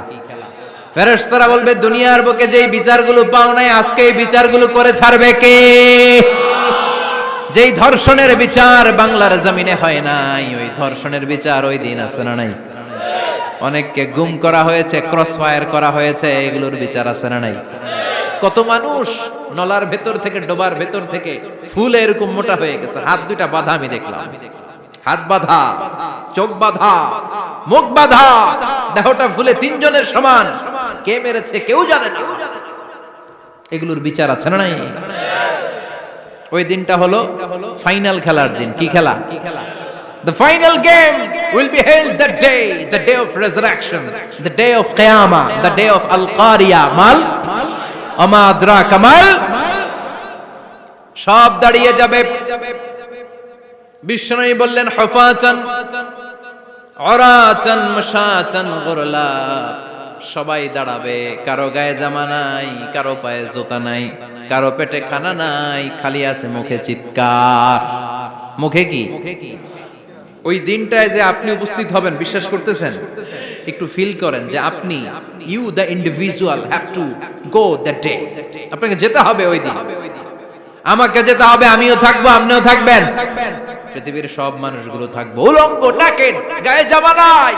ফেরেশতারা বলবে দুনিয়ার বুকে যেই বিচারগুলো পাও নাই আজকে এই বিচারগুলো করে ছাড়বে কে? যেই ধর্ষণের বিচার বাংলার জমিনে হয় নাই, ওই ধর্ষণের বিচার ওই দিন আছে না নাই? অনেককে গুম করা হয়েছে, ক্রস ফায়ার করা হয়েছে, এগুলোর বিচার আছে না নাই? কত মানুষ নলার ভেতর থেকে, ডোবার ভেতর থেকে ফুল এরকম মোটা হয়ে গেছে। হাত দুইটা বাঁধা আমি দেখলাম। হাত বাঁধা, চোখ বাঁধা, মুখ বাঁধা, দেহটা ফুলে 3 জনের সমান। কে মেরেছে কেউ জানে না। এগুলোর বিচার আছে না নাই? ওই দিনটা হলো ফাইনাল খেলার দিন। কি খেলা? The final game will be held that day, the day of resurrection, the day of Qiyamah, the day of Al-Qari'ah. Mal আমা আদরাকা মাল। সব দাঁড়িয়ে যাবে। বিষ্ণু বললেন হুফাতান উরাতান মাশাতান গুরলা। সবাই দাঁড়াবে, কারো গায়ে জামা নাই, কারো পায়ে জুতা নাই। কারো পেটে খানা নাই, খালি আছে মুখে চিৎকার। মুখে কি? ওই দিনটায় যে আপনি উপস্থিত হবেন, বিশ্বাস করতেছেন? একটু ফিল করেন যে আপনি, you the individual have to go that day. আপনাকে যেতে হবে ওই দিন, আমাকে যেতে হবে, আমিও থাকবো, আপনিও থাকবেন, পৃথিবীর সব মানুষগুলো থাকবো উলঙ্গ, নাকেড, গায়ে জামা নাই,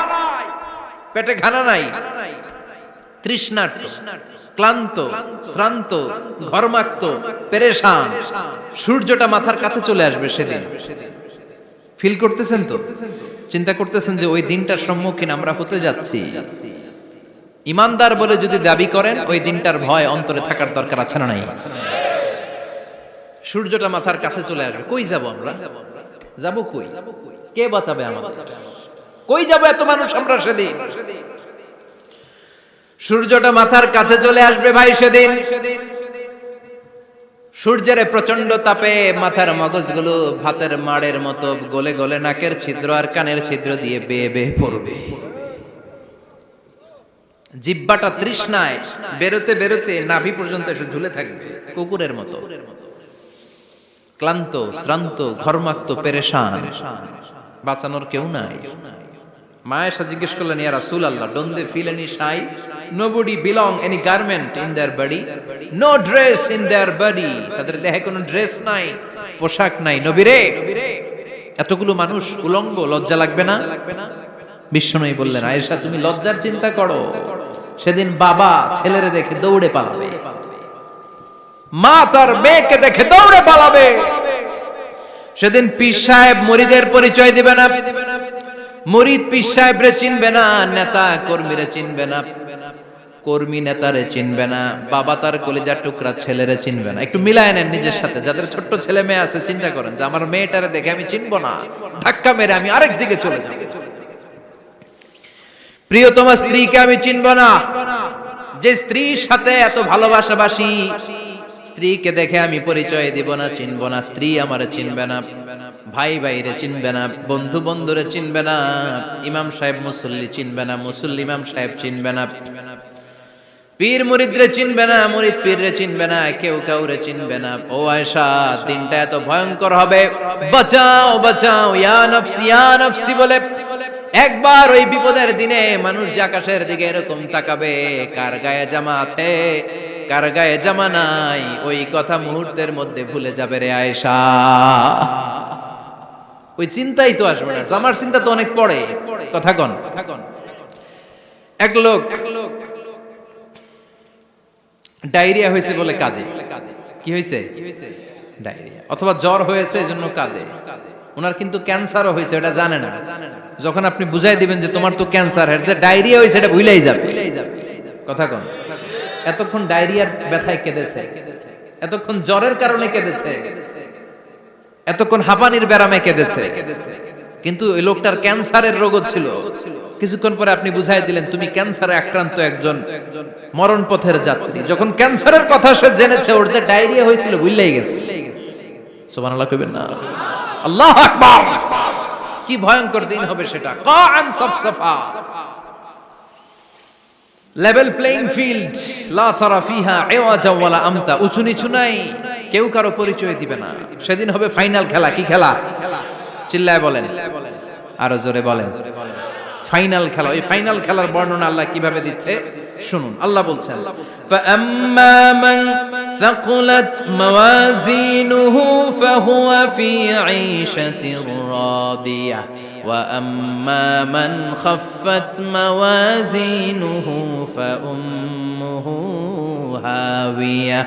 পেটে খানা নাই, তৃষ্ণার্ত, ক্লান্ত, শ্রান্ত, ঘর্মাক্ত, পেরেশান। সূর্যটা মাথার কাছে চলে আসবে সেদিন। ফিল করতেছেন তো? চিন্তা করতেছেন যে ওই দিনটার সম্মুখীন আমরা হতে যাচ্ছি। ইমানদার বলে যদি দাবি করেন, ওই দিনটার ভয় অন্তরে থাকার দরকার আছে না নাই? সূর্যটা মাথার কাছে চলে আসবে, কই যাব আমরা? যাব কই? কে বাঁচাবে আমাদের? কই যাব এত মানুষ আমরা সেদিন? সূর্যটা মাথার কাছে চলে আসবে ভাই সেদিন। সূর্যের প্রচন্ড তাপে মাথার মগজগুলো ভাতের মাড়ের মতো গলে গলে নাকের ছিদ্র আর কানের ছিদ্র দিয়ে বেয়ে বেয়ে পড়বে। জিহ্বাটা তৃষ্ণায় বেরোতে বেরোতে নাভি পর্যন্ত এসে ঝুলে থাকবে কুকুরের মতো। ক্লান্ত, শ্রান্ত, ঘর্মাক্ত, পেরেশান, বাঁচানোর কেউ নাই। মা আয়েশা জিজ্ঞেস করলেন, ইয়া রাসূলুল্লাহ, don't they feel any shy? Nobody belong any garment in their body, no dress in their body. তাদের দেহে কোনো ড্রেস নাই, পোশাক নাই। নবী রে, এতগুলো মানুষ উলঙ্গ, লজ্জা লাগবে না? বিশ্বনবী বললেন, আয়েশা তুমি লজ্জার চিন্তা করো, সেদিন বাবা ছেলেরে দেখে দৌড়ে পালাবে, মা তার মেয়েকে দেখে দৌড়ে পালাবে। সেদিন পীর সাহেব মুরিদের পরিচয় দিবে না, মুরিদ পীর সাহেবরে চিনবে না, নেতা কর্মীরে চিনবে না, কর্মী নেতারে চিনবে না, বাবা তার কলিজার টুকরা ছেলেরে চিনবে না। একটু মিলায় নেন নিজের সাথে। যাদের ছোট্ট ছেলে মেয়ে আছে, চিন্তা করেন যে আমার মেয়েটারে দেখে আমি চিনবো না, ধাক্কা মেরে আমি আরেক দিকে চলে যাব। প্রিয়তমা স্ত্রীকে আমি চিনবো না, যে স্ত্রীর সাথে এত ভালোবাসাবাসি, স্ত্রীকে দেখে আমি পরিচয় দিব না, চিনবো না। স্ত্রী আমারে চিনবে না, ভাই ভাইরে চিনবে না, বন্ধু বন্ধুরে চিনবে না, ইমাম সাহেব মুসল্লি চিনবে না, মুসল্লি ইমাম সাহেব চিনবে না, পীর মুরিদরে চিনবে না, মুরিদ পীররে চিনবে না, কেউ কাউরে চিনবে না। ও আয়েশা, দিনটা এত ভয়ঙ্কর হবে, বাঁচাও বাঁচাও, ইয়া নফসি ইয়া নফসি বলে একবার ওই বিপদের দিনে মানুষ যে আকাশের দিকে এরকম তাকাবে, কার গায়ে জামা আছে কার গায়ে জামা নাই, ওই কথা মুহূর্তের মধ্যে ভুলে যাবে রে আয়েশা। ওই চিন্তাই তো আসবে না, জামার চিন্তা তো অনেক পরে। কথা কন। এক লোক ডায়রিয়া হয়েছে বলে কাঁদে। কি হয়েছে? ডায়রিয়া, অথবা জ্বর হয়েছে এজন্য কাঁদে। ওনার কিন্তু ক্যান্সারও হয়েছে, এটা জানে না। যখন আপনি বুঝাই দিবেন যে তোমার তো ক্যান্সার, যে ডায়রিয়া হয়েছে এটা ভুলেই যাবে। কথা কন। এতক্ষণ ডায়রিয়ার ব্যথায় কেঁদেছে, এতক্ষণ জ্বরের কারণে কেঁদেছে, এতক্ষণ হাঁপানির ব্যারামে কেঁদেছে, কিন্তু ওই লোকটার ক্যান্সারের রোগও ছিল। কিছুক্ষণ পরে আপনি বুঝাই দিলেন তুমি ক্যান্সারে আক্রান্ত একজন মরণ পথের যাত্রী। যখন ক্যান্সারের কথা সে জেনেছে, ওর যে ডায়রিয়া হয়েছিল ভুলেই গেছে। সুবহানাল্লাহ কইবেন না? আল্লাহু আকবার। কি ভয়ঙ্কর দিন হবে সেটা। কাআন সাফসাফা, লেভেল প্লেইং ফিল্ড, লা তারা ফিহা ইওয়াজা ওয়ালা আমতা। উঁচু নিচু নাই, কেউ কারো পরিচয় দিবে না। সেদিন হবে ফাইনাল খেলা। কি খেলা? চিল্লায় বলেন, আরো জোরে বলেন। ফাইনাল খেলা। ওই ফাইনাল খেলার বর্ণনা আল্লাহ কিভাবে দিচ্ছে শুনুন। আল্লাহ বলছেন, ফাআম্মা মান সাকুলাত মাওয়াজিনুহু ফাহুয়া ফি ঈশাতির রাদিয়া ওয়া আম্মা মান খাফফাত মাওয়াজিনুহু ফাউম্মুহু হাওিয়া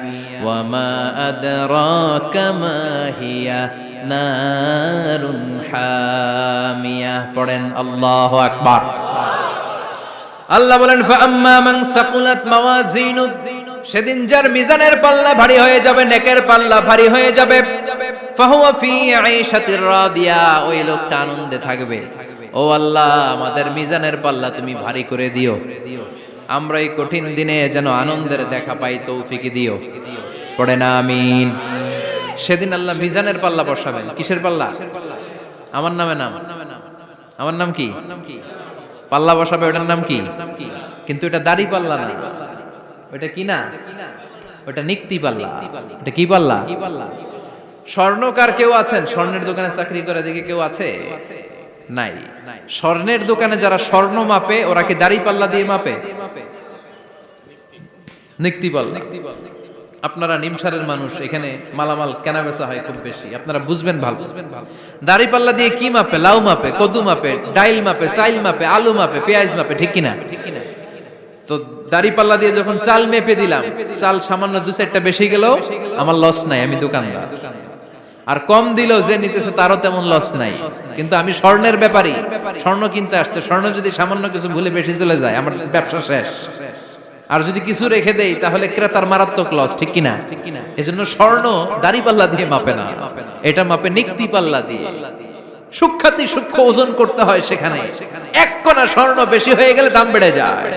ওয়া মা আদরাকা মা হিয়া নারুন হামিয়া। পড়েন আল্লাহু আকবার। আল্লাহ বলেন, ফাআম্মা মান সাকুলাত মাওয়াজিনু, সেদিন যার মিজানের পাল্লা ভারী হয়ে যাবে, নেকের পাল্লা ভারী হয়ে যাবে, ফাহুয়া ফি ঈশাতির রাদিয়া, ওই লোকটা আনন্দে থাকবে। ও আল্লাহ, আমাদের মিজানের পাল্লা তুমি ভারী করে দিও, আমরা এই কঠিন দিনে যেন আনন্দের দেখা পাই, তৌফিক দিও। পড়েন আমিন। সেদিন আল্লাহ মিজানের পাল্লা বসাবেন। কিসের পাল্লা? আমার নামে নাম। আমার নাম কি? পাল্লা বসাবে, ওটার নাম কি? কিন্তু এটা দাড়ি পাল্লা না। ওটা কি না? ওটা নিক্তি পাল্লা। এটা কি পাল্লা? স্বর্ণকার কেউ আছেন? স্বর্ণের দোকানে চাকরি করে দেখে কেউ আছে? নাই। স্বর্ণের দোকানে যারা স্বর্ণ মাপে ওরা কি দাড়ি পাল্লা দিয়ে মাপে? নিক্তি পাল্লা। আপনারা নিমসারের মানুষ, এখানে মালামাল কেনা বেচা হয় খুব বেশি, আপনারা বুঝবেন ভালো। দাড়ি পাল্লা দিয়ে কি মাপে? লাউ মাপে, কদু মাপে, ডাইল মাপে, চাইল মাপে, আলু মাপে, পেঁয়াজ মাপে, ঠিক কিনা? তো দাড়ি পাল্লা দিয়ে যখন চাল মেপে দিলাম, চাল সামান্য 2-4টা বেশি গেল, আমার লস নাই, আমি দোকানদার। আর কম দিল যে নিতেছে তারও তেমন লস নাই। কিন্তু আমি স্বর্ণের ব্যাপারী, স্বর্ণ কিনতে আসছে, স্বর্ণ যদি সামান্য কিছু ভুলে বেশি চলে যায় আমার ব্যবসা শেষ। আর যদি কিছু রেখে দেই তাহলে ক্রেতার মারাত্মক লস, ঠিক কিনা? এজন্য স্বর্ণ দাড়ি পাল্লা দিয়ে মাপে না, এটা মাপে নিক্তি পাল্লা দিয়ে। সূক্ষ্মাতি সূক্ষ্ম ওজন করতে হয় সেখানে। এক কণা স্বর্ণ বেশি হয়ে গেলে দাম বেড়ে যায়,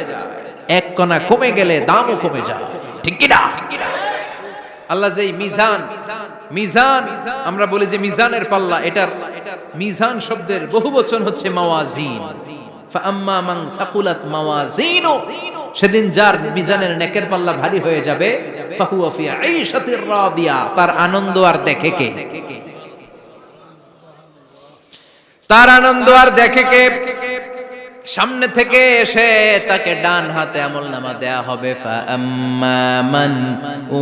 এক কণা কমে গেলে দামও কমে যায়, ঠিক কিনা? আল্লাহ যেই মিজান, মিজান আমরা বলি যে মিজানের পাল্লা, এটার মিজান শব্দের বহুবচন হচ্ছে মাওয়াজিন। ফাআম্মা মান সাকুলাত মাওয়াজিনু, সেদিন যার মিজানের নেকের পাল্লা ভারী হয়ে যাবে, ফাহুয়া ফি আইশাতির রাদিয়া, তার আনন্দ আর দেখে কে? তার আনন্দ আর দেখে কে? সামনে থেকে এসে তাকে ডান হাতে আমলনামা দেয়া হবে। ফাআম্মা মান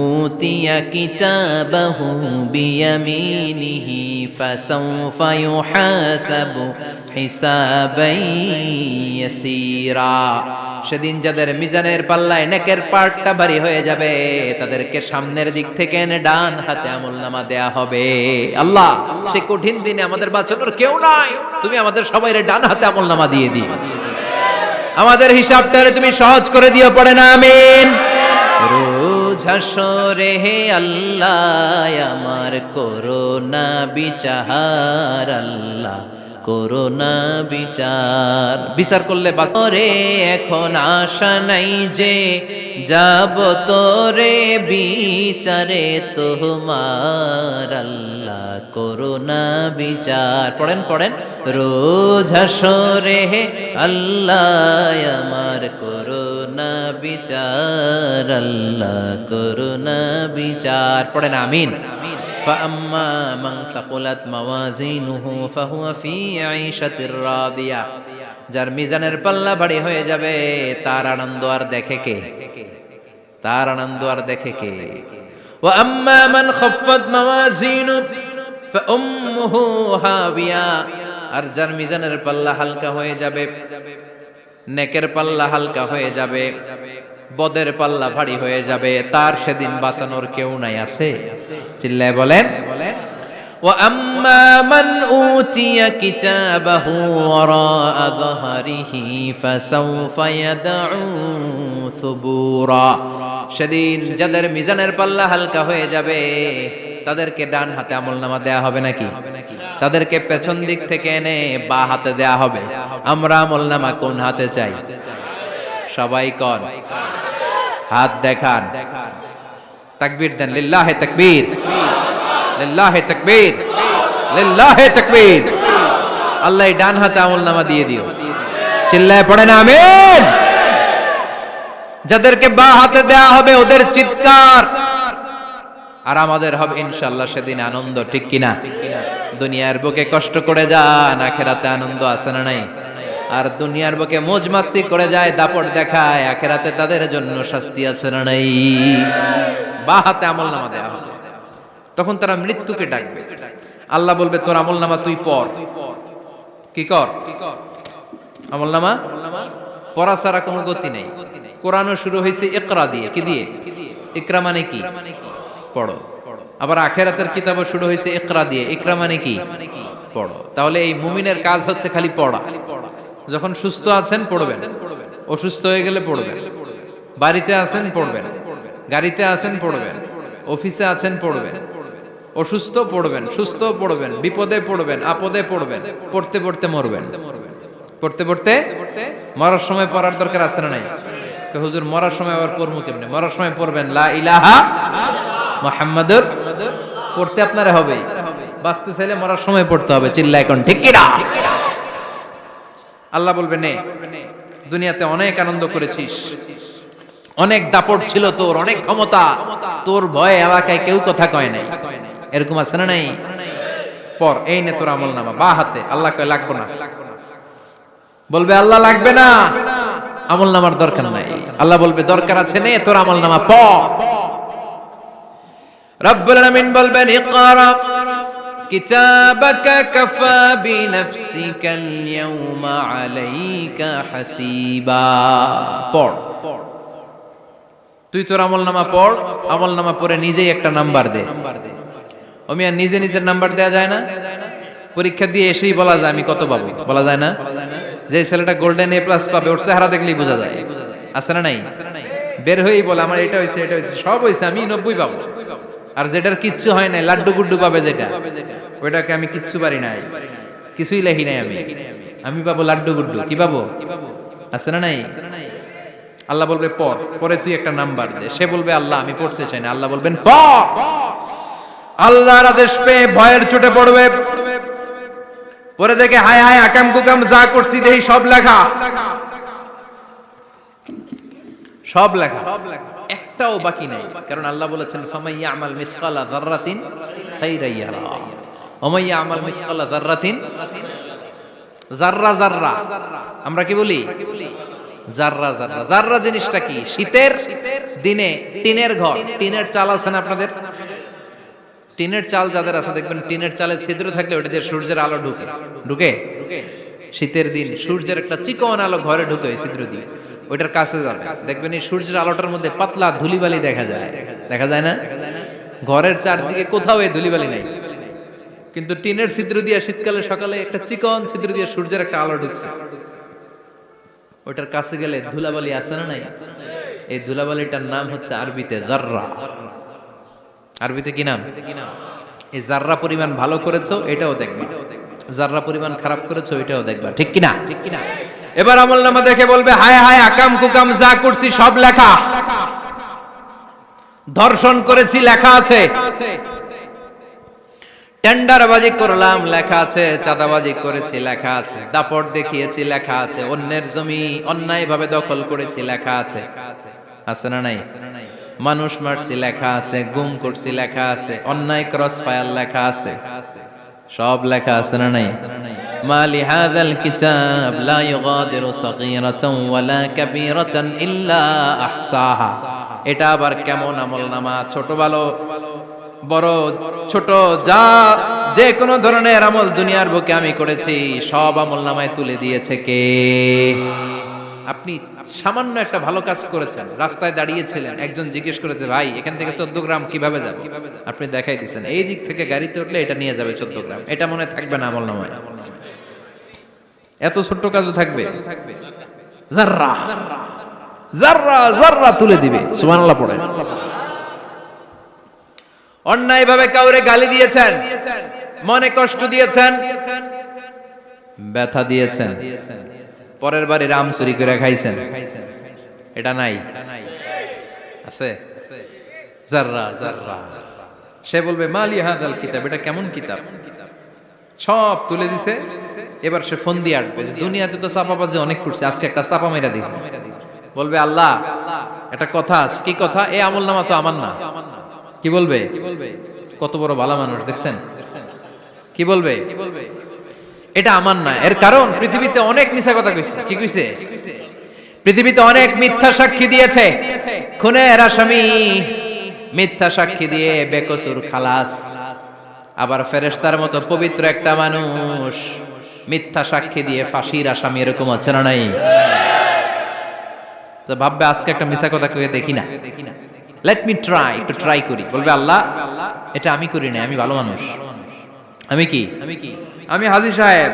উতিয়া কিতাবাহু বিয়ামিনিহি ফাসাউফা ইউহাসাবু হিসাবান ইয়াসীরা, সেদিন যাদের মিজানের পাল্লায় নেকের পার্টটা ভারী হয়ে যাবে তাদেরকে সামনের দিক থেকে এনে ডান হাতে আমলনামা দেয়া হবে। আল্লাহ, সে কঠিন দিনে আমাদের বাঁচানোর কেউ নাই, তুমি আমাদের সবাইরে ডান হাতে আমলনামা দিয়ে দিও, আমাদের হিসাবটা তুমি সহজ করে দিও, পড়ে না আমিন। রোজ হাসরে হে আল্লাহ আমার করোনা বিচার, আল্লাহ করোনা বিচার, বিচার করলে বাসরে এখন আশা নাই যে যাব তোরে বিচারে তোমার, আল্লাহ করোনা বিচার। পড়েন পড়েন, রোজ হাসরে হে আল্লাহ আমার করোনা বিচার, আল্লাহ করোনা বিচার, পড়েন আমিন। فأما من ثقلت موازينه فهو في عيشة راضية, যার মিজানের পাল্লা ভারী হয়ে যাবে তার আনন্দ আর দেখে কে? তার আনন্দ আর দেখে কে? وأما من خفت موازينه فأمه هاوية, আর যার মিজানের পাল্লা হালকা হয়ে যাবে, নেকের পাল্লা হালকা হয়ে যাবে, বদের পাল্লা ভারী হয়ে যাবে, তার সেদিন বাঁচানোর কেউ নাই। আছে? চিল্লায় বলেন। ওয়া আম্মা মান উতিয়া কিতাবাহু ওয়ারাআ যাহরিহি ফাসাউফা ইয়াদউ সুবুরা, সেদিন যাদের মিজানের পাল্লা হালকা হয়ে যাবে তাদেরকে ডান হাতে আমলনামা দেয়া হবে নাকি? তাদেরকে পেছন দিক থেকে এনে বা হাতে দেয়া হবে। আমরা আমলনামা কোন হাতে চাই? সবাই কোন হাত দেখান, তাকবীর দেন, লিল্লাহে তাকবীর, লিল্লাহে তাকবীর, লিল্লাহে তাকবীর। আল্লাহ ডান হাতে আমলনামা দিয়ে দিও, চিল্লায় পড়েন আমিন। যাদেরকে বা হাতে দেয়া হবে ওদের চিৎকার আর আমাদের হবে ইনশাআল্লাহ সেদিন আনন্দ, ঠিক কিনা? দুনিয়ার বুকে কষ্ট করে যান, আখিরাতে আনন্দ আছে না নাই? আর দুনিয়ার বুকে মौज মাস্তি করে যায়, দাপট দেখায়, আখিরাতে তাদের জন্য শাস্তি আছে না নাই? বা হাতে আমলনামা দেয়া হবে, তখন তারা মৃত্যুকে ডাকবে। আল্লাহ বলবে তোর আমলনামা তুই পড়। কি কর? আমলনামা পড়া ছাড়া কোনো গতি নেই। কোরআনও শুরু হয়েছে ইকরা দিয়ে। কি দিয়ে? ইকরা মানে কি? পড়ো। আবার আখিরাতের কিতাবও শুরু হয়েছে ইকরা দিয়ে। ইকরা মানে কি? পড়ো। তাহলে এই মুমিনের কাজ হচ্ছে খালি পড়া। যখন সুস্থ আছেন পড়বেন, অসুস্থ হয়ে গেলে পড়বেন, বাড়িতে আছেন পড়বেন, গাড়িতে আছেন পড়বেন, অফিসে আছেন পড়বেন, অসুস্থ পড়বেন, সুস্থ পড়বেন, বিপদে পড়বেন, আপদে পড়বেন, পড়তে পড়তে মরবেন, পড়তে পড়তে মরার সময় পড়ার দরকার আছে না নাই? হুজুর মরার সময় আবার পড়বো কেমনে? মরার সময় পড়বেন লা ইলাহা মুহাম্মাদুর, পড়তে আপনারা হবে, বাঁচতে চাইলে মরার সময় পড়তে হবে। চিল্লা এখন ঠিক কিনা? আল্লাহ বলবে নে, দুনিয়াতে অনেক আনন্দ করেছিস, অনেক দাপট ছিল তোর, অনেক ক্ষমতা, তোর ভয়ে এলাকায় কেউ কথা কয় নাই। এরকম আছে না নাই? পর এই নে তোর আমল নামা বা হাতে। আল্লাহ কয় লাগবে না। বলবে আল্লাহ লাগবে না, আমল নামার দরকার নাই। আল্লাহ বলবে দরকার আছে, নে তোর আমল নামা পড়। রব্বুল আলামিন বলবেন ইকরা কিতাবাকা কাফা বিনাফসিকাল ইয়াউমা আলাইকা হাসিবা। পড়, তুই তোর আমল নামা পড়। আমল নামা পড়ে নিজেই একটা নাম্বার দে। আমি আর নিজে নিজের নাম্বার দেয়া যায় না? পরীক্ষা দিয়ে এসেই বলা যায় আমি কত পাবো, বলা যায় না? যে ছেলেটা গোল্ডেন এ প্লাস পাবে ওর চেহারা দেখলেই বোঝা যায়, আছে না নাই? বের হয়েই বলে আমার এটা হয়েছে, এটা হয়েছে, সব হয়েছে, আমি 90 পাবো। আর যেটার কিচ্ছু হয় নাই, লাড্ডু গুড্ডু পাবে যেটা, ওইটাকে আমি কিচ্ছু পারি নাই, কিছুই লেখি নাই, আমি পাবো লাড্ডু গুড্ডু। কি পাবো? আছে না নাই? আল্লাহ বলবে পড়, পরে তুই একটা নাম্বার দে। সে বলবে আল্লাহ আমি পড়তে চাই না। আল্লাহ বলবেন পড়। আল্লাহর আদেশ পেয়ে ভয়ের চোটে পড়বে, পরে দেখে হায় হায় আকাম কুকাম যা করছি দেখি সব লেখা, সব লেখা, একটাও বাকি নাই। কারণ আল্লাহ বলেছেন ফামাইয়া আমাল মিসকালা যাররাতিন খাইরান ইয়ারা ওয়া মাইয়া আমাল মিসকালা যাররাতিন, জাররা জাররা আমরা কি বলি? জাররা জাররা। জাররা জিনিসটা কি? শীতের দিনে টিনের ঘর, টিনের চাল আছে না আপনাদের? টিনের চাল যাদের আছে দেখবেন টিনের চালে ছিদ্র থাকলে ওটা দিয়ে সূর্যের আলো ঢুকে, ঢুকে শীতের দিন সূর্যের একটা চিকন আলো ঘরে ঢুকে ওই ছিদ্র দিয়ে, ওইটার কাছে যাবে দেখবেন এই সূর্যের আলোটার মধ্যে পাতলা ধুলিবালি দেখা যায়, দেখা যায় না? ঘরের চারদিকে কোথাও এই ধুলিবালি নাই, কিন্তু টিনের ছিদ্র দিয়ে শীতকালে সকালে একটা চিকন ছিদ্র দিয়ে সূর্যের একটা আলো ঢুকছে, ওটার কাছে গেলে ধুলাবালি আছে না নাই? এই ধুলাবালিটার নাম হচ্ছে আরবিতে যাররা। আরবিতে কি নাম? এই যাররা পরিমাণ ভালো করেছো এটাও দেখবা, যাররা পরিমাণ খারাপ করেছো এটাও দেখবা, ঠিক কিনা? ঠিক কিনা? এবার আমলনামা দেখে বলবে হায় হায় আকাম কুকাম যা করছি সব লেখা, ধর্ষণ করেছি লেখা আছে, টেন্ডারবাজি করলাম লেখা আছে, চাঁদাবাজি করেছি লেখা আছে, দাপট দেখিয়েছি লেখা আছে, অন্যের জমি অন্যায়ভাবে দখল করেছি লেখা আছে, আছে না নাই? মানুষ মারছি লেখা আছে, গুম করছি লেখা আছে, অন্যায় ক্রস ফায়ার লেখা আছে, সব লেখা আছে না নাই? মালি হাযাল কিতাব লা ইউগাদিরু সাগীরাতান ওয়ালা কাবীরাতান ইল্লা আহসাহা। এটা আবার কেমন আমলনামা? ছোট ভালো বড় ছোট যা যে কোনো ধরনের আমল দুনিয়ার বুকে আমি করেছি সব আমলনামায় তুলে দিয়েছে কে? আপনি সামান্য একটা ভালো কাজ করেছেন, রাস্তায় দাঁড়িয়েছিলেন, একজন জিজ্ঞেস করেছে ভাই এখান থেকে 14 গ্রাম কিভাবে যাবে, আপনি দেখাই দিচ্ছেন এই দিক থেকে গাড়িতে উঠলে এটা নিয়ে যাবে 14 গ্রাম, এটা মনে থাকবে না আমলনামায়? এত ছোট্ট কাজও থাকবে? যাররা যাররা যাররা তুলে দিবে। সুবহানাল্লাহ পড়ে। অন্যায়ভাবে কাউরে গালি দিয়েছেন, মনে কষ্ট দিয়েছেন, ব্যথা দিয়েছেন, পরের বাড়ি রাম চুরি করে খাইছেন, এটা নাই? আছে? যাররা যাররা। সে বলবে মালি হাযাল কিতাব, এটা কেমন কিতাব? সব তুলে দিছে। এবার সে ফোন দিয়ে আসবে, দুনিয়াতে তো চাপাবাজি অনেক করছে, আজকে একটা চাপা মেরা দিই। বলবে আল্লাহ একটা কথা আছে। কি কথা? এই আমলনামা তো আমার না। কি বলবে? কত বড় ভালো মানুষ দেখছেন? কি বলবে? এটা আমার না। এর কারণ পৃথিবীতে অনেক মিথ্যা কথা কইছে। কি কইছে? পৃথিবীতে অনেক মিথ্যা সাক্ষী দিয়েছে, খুনের আসামি মিথ্যা সাক্ষী দিয়ে বেকসুর খালাস। আবার ফেরেশতার মতো পবিত্র একটা মানুষ মিথ্যা সাক্ষী দিয়ে ফাঁসির আসামি, এরকম আছে না নাই? তো ভাববে আজকে একটা মিথ্যা কথা কয়ে দেখি না, লেট মি ট্রাই, একটু ট্রাই করি। বলবে আল্লাহ এটা আমি করি না, আমি ভালো মানুষ, আমি কি আমি হাজী সাহেব,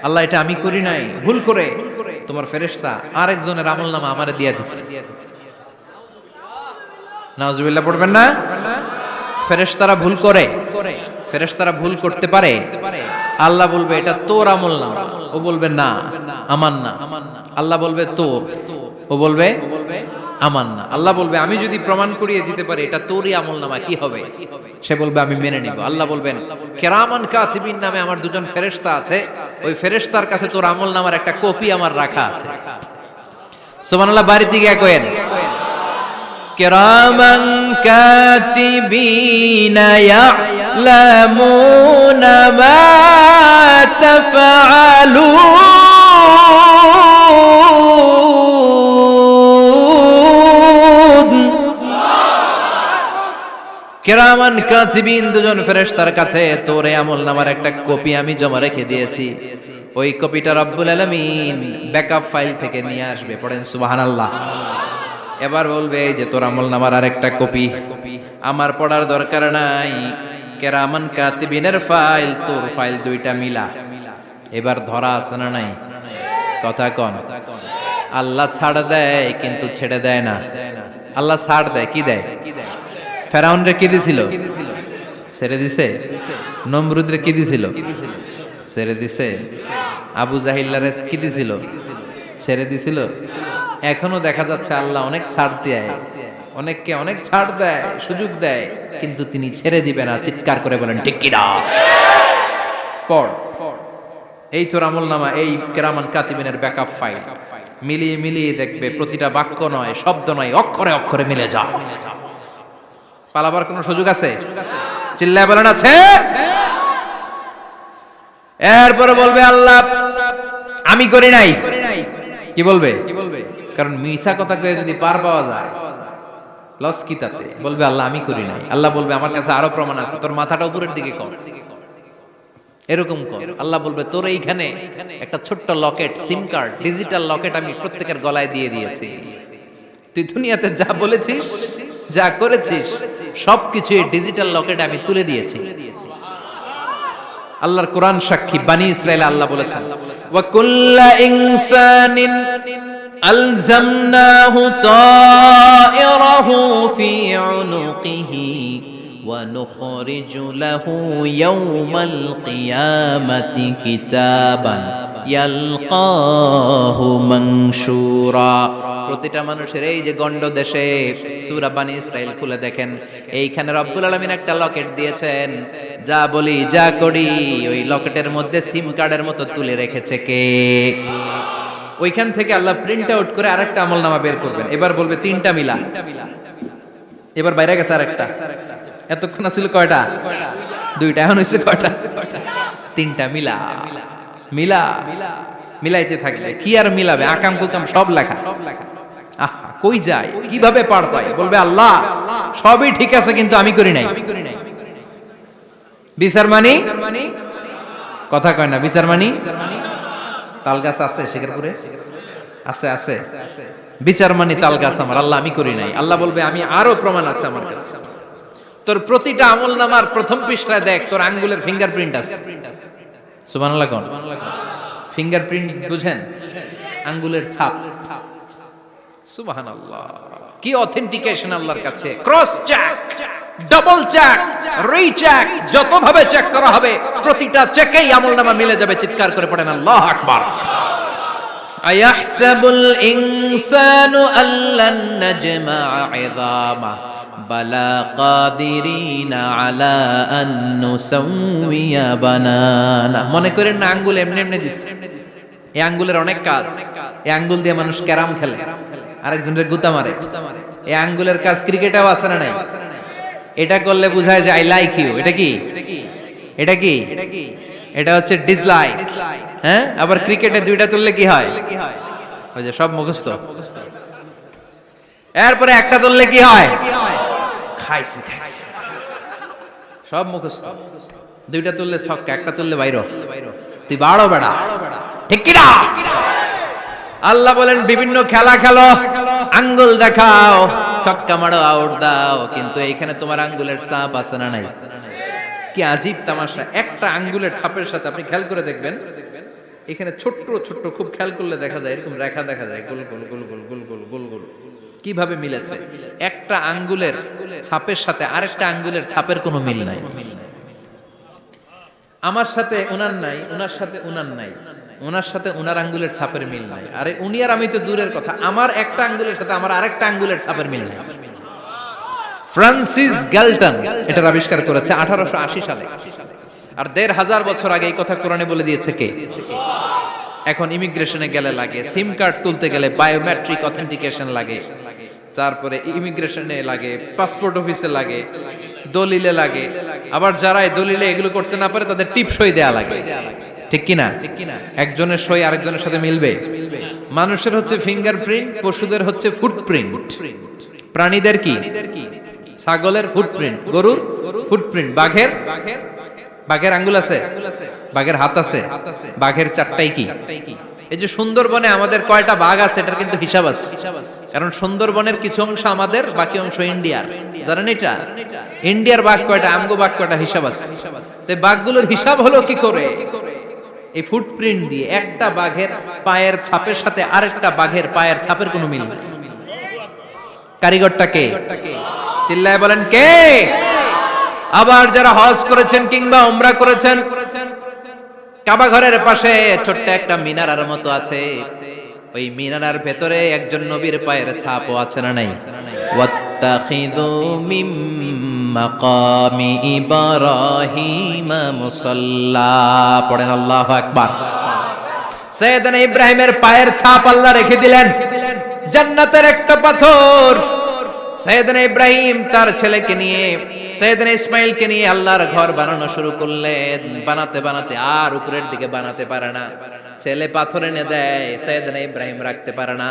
আল্লাহ এটা আমি করি নাই, ভুল করে তোমার ফেরেশতা আরেকজনের আমলনামা আমারে দিয়ে দিছে। নাউজুবিল্লাহ পড়বেন না? ফেরেশতারা ভুল করে, ফেরেশতারা ভুল করতে পারে। আল্লাহ বলবে এটা তোর আমলনামা, ও বলবে না আমার না। আল্লাহ বলবে তোর, ও বলবে আমার না। আল্লাহ বলবে আমি যদি প্রমাণ করিয়ে দিতে পারি এটা তোরই আমলনামা, কি হবে? সে বলবে আমি মেনে নিব। আল্লাহ বলবেন কিরামান কাতিবিন নামে আমার দুজন ফেরেশতা আছে, ওই ফেরেশতার কাছে তোর আমলনামার একটা কপি আমার রাখা আছে। সুবহানাল্লাহ। বাড়িতে গিয়ে কইেন কিরামান কাতিবিনা ইয়ালামুনা মা তাফআলুন। কিরামান কাতিবিন, দুজন ফেরেশতার কাছে তোর আমলনামার একটা কপি আমি জমা রেখে দিয়েছি। ওই কপিটা রব্বুল আলামিন ব্যাকআপ ফাইল থেকে নিয়ে আসবে। পড়েন সুবহানাল্লাহ। এবার বলবে এই যে তোর আমলনামার আরেকটা কপি, আমার পড়ার দরকার নাই। কিরামান কাতিবিনের ফাইল তোর ফাইল দুইটা মিলা। এবার ধরা আছে না নাই? কথা কন। আল্লাহ ছাড় দেয় কিন্তু ছেড়ে দেয় না। আল্লাহ ছাড় দেয়, কি দেয়? ফেরাউনরে কি দিছিল? ছেড়ে দিছে। নমরুদরে কি দিছিল? ছেড়ে দিছে। আবু জাহিল্লারে কি দিছিল? ছেড়ে দিছিল। এখনো দেখা যাচ্ছে আল্লাহ অনেক ছাড় দেয়, অনেককে অনেক ছাড় দেয়, সুযোগ দেয়, কিন্তু তিনি ছেড়ে দিবে না। চিৎকার করে বলেন ঠিক কি না? পড়, এই তোর আমলনামা, এই কিরামান কাতিবিনের ব্যাকআপ ফাইল মিলিয়ে মিলিয়ে দেখবে প্রতিটা বাক্য নয়, শব্দ নয়, অক্ষরে অক্ষরে মিলে যা। পালাবার কোনো সুযোগ আছে? চিল্লায় বলেন আছে। এরপরে বলবে আল্লাহ আমি করি নাই। কি বলবে? কারণ মিছা কথা কয়ে যদি পার পাওয়া যায় লস কি তাতে? বলবে আল্লাহ আমি করি নাই। আল্লাহ বলবে আমার কাছে আরো প্রমাণ আছে, তোর মাথাটা উপরের দিকে কর, এরকম কর। আল্লাহ বলবে তোর এইখানে একটা ছোট্ট লকেট, সিম কার্ড, ডিজিটাল লকেট আমি প্রত্যেকের গলায় দিয়ে দিয়েছি। তুই দুনিয়াতে যা বলেছিস, যা করেছিস, সবকিছু এই ডিজিটাল লকেটে আমি তুলে দিয়েছি। আল্লাহর কোরআন সাক্ষী, বানি ইসরাইল আল্লাহ বলেছেন ওয়া কুল্লা ইনসানিন আলজামনাহু তায়রাহু ফি উনুকিহি ওয়া নুখরিজু লাহু ইয়াওমাল কিয়ামাতি কিতাবান ইয়ালকাহু মানশুরা। প্রতিটা মানুষের এই যে গন্ড দেশে সূরা বানি ইসরাইল খুলে দেখেন, এইখানে রব্বুল আলামিন একটা লকেট দিয়েছেন। যা বলি যা করি ওই লকেটের মধ্যে সিম কার্ডের মতো তুলে রেখেছে কে? ওইখান থেকে আল্লাহ প্রিন্ট আউট করে আরেকটা আমলনামা বের করবেন। এবার বলবে তিনটা মিলা। এবার বাইরে গেছে আরেকটা। এতক্ষণ ছিল কয়টা? দুইটা। এখন হইছে কয়টা? তিনটা মিলা। মিলা মিলাইতে থাকবে। কি আর মিলাবে? আকাম কুকাম সব লেখা। আহা, কই যায়, কিভাবে পার পায়? বলবে আল্লাহ সবই ঠিক আছে কিন্তু আমি করি নাই। বিচার মানি কথা কয় না। বিচার মানি তাল গাছ আছে শেখরপুরে? আছে, আছে। বিচার মানি তাল গাছ আমার। আল্লাহ আমি করি নাই। আল্লাহ বলবে আমি আরো প্রমাণ আছে আমার কাছে। তোর প্রতিটা আমলনামার প্রথম পৃষ্ঠায় দেখ তোর আঙ্গুলের ফিঙ্গারপ্রিন্ট আছে। সুবহানাল্লাহ কোন? ফিঙ্গারপ্রিন্ট বুঝেন? আঙ্গুলের ছাপ। সুবহানাল্লাহ, কি অথেন্টিকেশন আল্লাহর কাছে। Cross check, double check, recheck, যতভাবে চেক করা হবে প্রতিটা চেকেই আমলনামা মিলে যাবে। চিৎকার করে পড়েন আল্লাহু আকবার। আয়াহসাবুল ইনসানু আল্লান নাজমা'a 'ইযামা বালা কাদিরিনা আলা আন নুসাউইয়া বানানা। মনে করেন না আঙ্গুল এমনি এমনি দিছে। এই আঙ্গুলের অনেক কাজ। এই আঙ্গুল দিয়ে মানুষ ক্যারাম খেলে, আরেকজনের গুতা মারে। এই আঙ্গুলের কাজ ক্রিকেটেও আছে না নাই? এটা করলে বোঝায় যে আই লাইক ইউ। এটা কি? এটা কি? এটা হচ্ছে ডিসলাইক। হ্যাঁ, আবার ক্রিকেটে দুইটা তুললে কি হয়? ওই যে সব মুখস্থ। এরপরে একটা তুললে কি হয়? খাইছে খাইছে, সব মুখস্থ। দুইটা তুললে ছক্কা, একটা তুললে বাইরে। তুই বাড়ো বেড়া, ঠিক কি না? আল্লাহ বলেন বিভিন্ন খেলা খেলো, আঙ্গুল দেখাও, ছক্কা মারো, আউট দাও, কিন্তু এইখানে তোমার আঙ্গুলের ছাপ আছে না নাই? কি আজীব তামাশা। একটা আঙ্গুলের ছাপের সাথে আপনি খেয়াল করে দেখবেন, এখানে ছোট্ট ছোট্ট খুব খেয়াল করলে দেখা যায় এরকম রেখা দেখা যায়, গোল গোল গোল গোল গোল গোল গোল গোল। কিভাবে মিলেছে? একটা আঙ্গুলের ছাপের সাথে আরেকটা আঙ্গুলের ছাপের কোনো মিল নাই। আমার সাথে উনার নাই, উনার সাথে উনার নাই, ওনার সাথে ওনার আঙ্গুলের ছাপের মিল নাই। আরে উনি আর আমি তো দূরের কথা, আমার একটা আঙ্গুলের সাথে আমার আরেকটা আঙ্গুলের ছাপের মিল নাই। ফ্রান্সিস গ্যালটন এটার আবিষ্কার করেছে 1880 সালে। আর 1500 বছর আগে এই কথা কোরআনে বলে দিয়েছে কে? এখন ইমিগ্রেশনে গেলে লাগে, সিম কার্ড তুলতে গেলে বায়োমেট্রিক অথেন্টিকেশন লাগে, তারপরে ইমিগ্রেশনে লাগে, পাসপোর্ট অফিসে লাগে, দলিলে লাগে, আবার যারা এই দলিলে এগুলো করতে না পারে তাদের টিপ সই দেয়া লাগে, ঠিক কিনা? একজনের সই আরেকজনের সাথে মিলবে? মানুষের হচ্ছে ফিঙ্গারপ্রিন্ট, পশুদের হচ্ছে ফুটপ্রিন্ট। প্রাণীদের কি? ছাগলের ফুটপ্রিন্ট, গরুর ফুটপ্রিন্ট, বাঘের আঙ্গুল আছে, বাঘের হাত আছে, বাঘের চারটাই কি? এই যে সুন্দরবনে আমাদের কয়টা বাঘ আছে এটার কিন্তু হিসাব আছে, কারণ সুন্দরবনের কিছু অংশ আমাদের, বাকি অংশ ইন্ডিয়ার। জানেন এটা? ইন্ডিয়ার বাঘ কয়টা, আমগো বাঘ কয়টা, হিসাব আছে। তো বাঘগুলোর হিসাব হলো কি করে? এই ফুটপ্রিন্ট দিয়ে। একটা বাঘের পায়ের ছাপের সাথে আরেকটা বাঘের পায়ের ছাপের কোনো মিল নেই। কারিগরটা কে? চিল্লায় বলেন কে? আবার যারা হজ করেছেন কিংবা উমরা করেছেন, কাবা ঘরের পাশে ছোট্ট একটা মিনারার মতো আছে, ওই মিনারার ভেতরে একজন নবীর পায়ের ছাপও আছে না নাই? ওয়াত্তাখিযু মিম মাকামি ইব্রাহিম মুসাল্লা, পড়েন আল্লাহু আকবার। সাইয়েদনা ইব্রাহিমের পায়ের ছাপ আল্লাহ রেখে দিলেন জান্নাতের একটা পাথর। সাইয়েদনা ইব্রাহিম তার ছেলেকে নিয়ে, সাইয়েদনা ইসমাইলকে নিয়ে আল্লাহর ঘর বানানো শুরু করলেন। বানাতে বানাতে আর উপরের দিকে বানাতে পারে না, ছেলে পাথর এনে দেয়, সাইয়েদনা ইব্রাহিম রাখতে পারে না।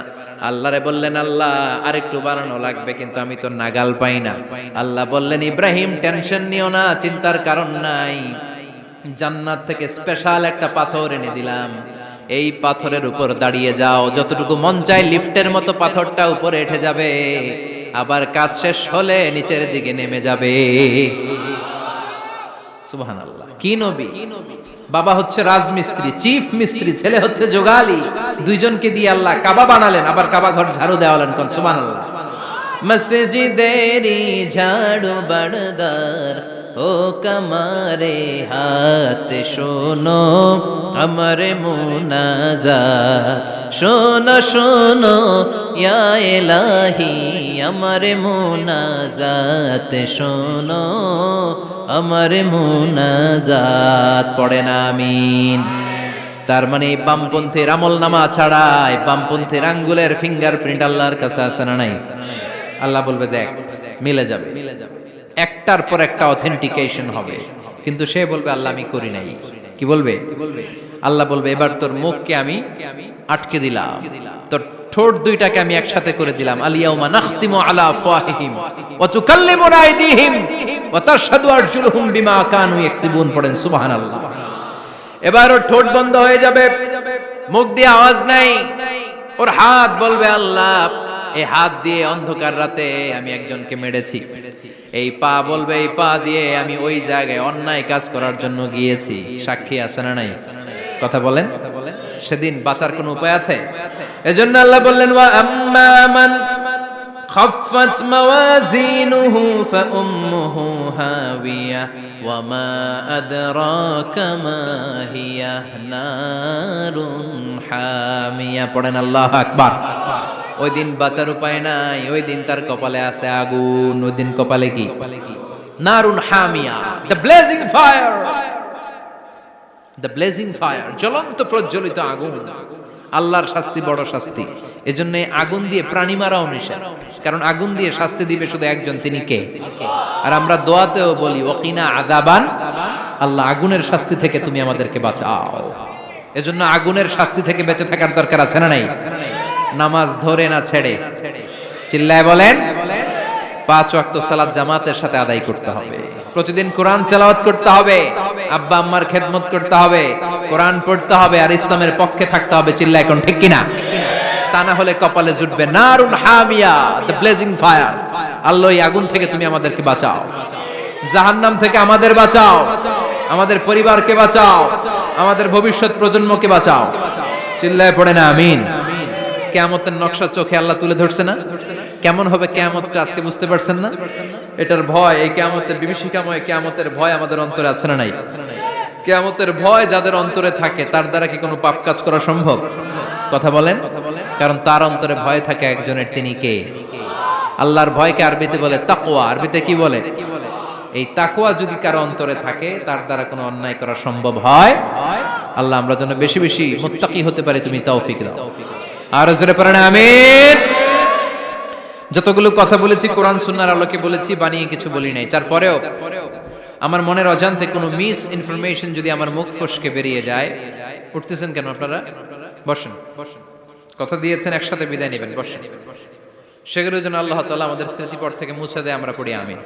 আল্লাহরে বললেন, আল্লাহ আরেকটু বানানো লাগবে, কিন্তু আমি তো নাগাল পাই না। আল্লাহ বললেন, ইব্রাহিম টেনশন নিও না, চিন্তার কারণ নাই, জান্নাত থেকে স্পেশাল একটা পাথর এনে দিলাম, এই পাথরের উপর দাঁড়িয়ে যাও, যতটুকু মন চায় লিফটের মতো পাথরটা উপরে উঠে যাবে, আবার কাজ শেষ হলে নিচের দিকে নেমে যাবে। সুবহানাল্লাহ। কি নবী! বাবা হচ্ছে রাজমিস্ত্রি, চিফ মিস্ত্রি, ছেলে হচ্ছে যোগালী, দুইজনকে দিয়ে আল্লাহ কাবা বানালেন, আবার কাবা ঘর ঝাড়ু দেওয়ালেন। কোন সুবহানাল্লাহ। মসজিদেরি ঝাড়ু বারদার ও কমারে হাত, শোনো আমার মুনাজাত, শোনো শোনো ইয়া ইলাহি আমার মুনাজাত, শোনো আমার মুনাজাত, পড়েন আমিন। তার মানে বামপন্থীর আমল নামা ছাড়াই বামপন্থীর আঙ্গুলের ফিঙ্গারপ্রিন্ট আল্লাহর কাছে আছে না নাই? আল্লাহ বলবে দেখ মিলে যাবে, একটার পর একটা অথেন্টিকেশন হবে, কিন্তু সে বলবে আল্লাহ আমি করি নাই। কি বলবে? আল্লাহ বলবে এবার তোর মুখকে আমি আটকে দিলাম, তোর ঠোঁট দুইটাকে আমি একসাথে করে দিলাম। আলিয়াউমা নাখতিমু আলা আফওয়াহিহিম ওয়া তুকাল্লিমুনা আইদিহিম ওয়া তাশহাদু আরজুলুহুম বিমা কানু ইয়াকসিবুন, পড়েন সুবহানাল্লাহ। এবার ওর ঠোঁট বন্ধ হয়ে যাবে, মুখ দিয়ে আওয়াজ নাই, ওর হাত বলবে আল্লাহ এই হাত দিয়ে অন্ধকার রাতে আমি একজনকে মেরেছি, এই পা বলবে এই পা দিয়ে আমি ওই জায়গায় অন্যায় কাজ করার জন্য গিয়েছি। সাক্ষী আছে না নাই? কথা বলেন। সেদিন বাঁচার কোনো উপায় আছে? এজন্য আল্লাহ বললেন, ওয়া আম্মা মান খাফফাত মাওয়াজিনুহু ফাউম্মুহু হাবিয়া ওয়া মা আদরাকা মা হিয়া নারুন হামিয়া, পড়েন আল্লাহু আকবার। ওই দিন বাঁচার উপায় নাই, ওই দিন তার কপালে আছে আগুন। ওই দিন কপালে কি? নারুন হামিয়া, the blazing fire, the blazing fire, জ্বলন্ত প্রজ্বলিত আগুন। আল্লাহর শাস্তি বড় শাস্তি। এজন্য আগুন দিয়ে প্রাণী মারাও নিষেধ, কারণ আগুন দিয়ে শাস্তি দিবে শুধু একজন, তিনি কে? আর আমরা দোয়াতেও বলি ওয়াকিনা আযাবান, আল্লাহ আগুনের শাস্তি থেকে তুমি আমাদেরকে বাঁচাও। এজন্য আগুনের শাস্তি থেকে বেঁচে থাকার দরকার আছে না নাই? নামাজ ধরে না ছেড়ে, চিল্লায় বলেন, 5 ওয়াক্ত সালাত জামাতের সাথে আদায় করতে হবে, প্রতিদিন কোরআন তেলাওয়াত করতে হবে, আব্বা আম্মার খেদমত করতে হবে, কোরআন পড়তে হবে, আর ইসলামের পক্ষে থাকতে হবে। চিল্লায় কোন ঠিক কিনা? তা না হলে কপালে জুটবে নারুন হামিয়া, দ্য ব্লেজিং ফায়ার। আল্লাহ এই আগুন থেকে তুমি আমাদেরকে বাঁচাও, জাহান্নাম থেকে আমাদের বাঁচাও, আমাদের পরিবারকে বাঁচাও, আমাদের ভবিষ্যৎ প্রজন্মকে বাঁচাও। চিল্লায় পড়ে না আমিন। কিয়ামতের নকশা চোখে আল্লাহ তুলে ধরছে না? কেমন হবে কিয়ামতটা আজকে বুঝতে পারছেন না? এটার ভয়, এই কিয়ামতের বিভীষিকাময় কিয়ামতের ভয় আমাদের অন্তরে আছে না নাই? কিয়ামতের ভয় যাদের অন্তরে থাকে তার দ্বারা কি কোনো পাপ কাজ করা সম্ভব? কথা বলেন। কারণ তার অন্তরে ভয় থাকে একজনের, তিনি কে? আল্লাহর ভয়কে আরবিতে বলে তাকওয়া। আরবিতে কি বলে? এই তাকওয়া যদি কারো অন্তরে থাকে তার দ্বারা কোনো অন্যায় করা সম্ভব হয়। আল্লাহ আমরা যেন বেশি বেশি মুত্তাকি হতে পারি, তুমি তৌফিক দাও। আর জোরে পড়েন আমিন। যতগুলো কথা বলেছি কোরআন সুন্নাহর আলোকে বলেছি, বানিয়ে কিছু বলি নাই। তারপরেও আমার মনের অজান্তে কোনো মিস ইনফরমেশন যদি আমার মুখ ফসকে বেরিয়ে যায়, উঠতেছেন কেন আপনারা? বসেন, কথা দিয়েছেন একসাথে বিদায় নেবেন, বসেন। সেগুলো যেন আল্লাহ তাআলা আমাদের স্মৃতিপট থেকে মুছে দেয়, আমরা পড়ি আমিন।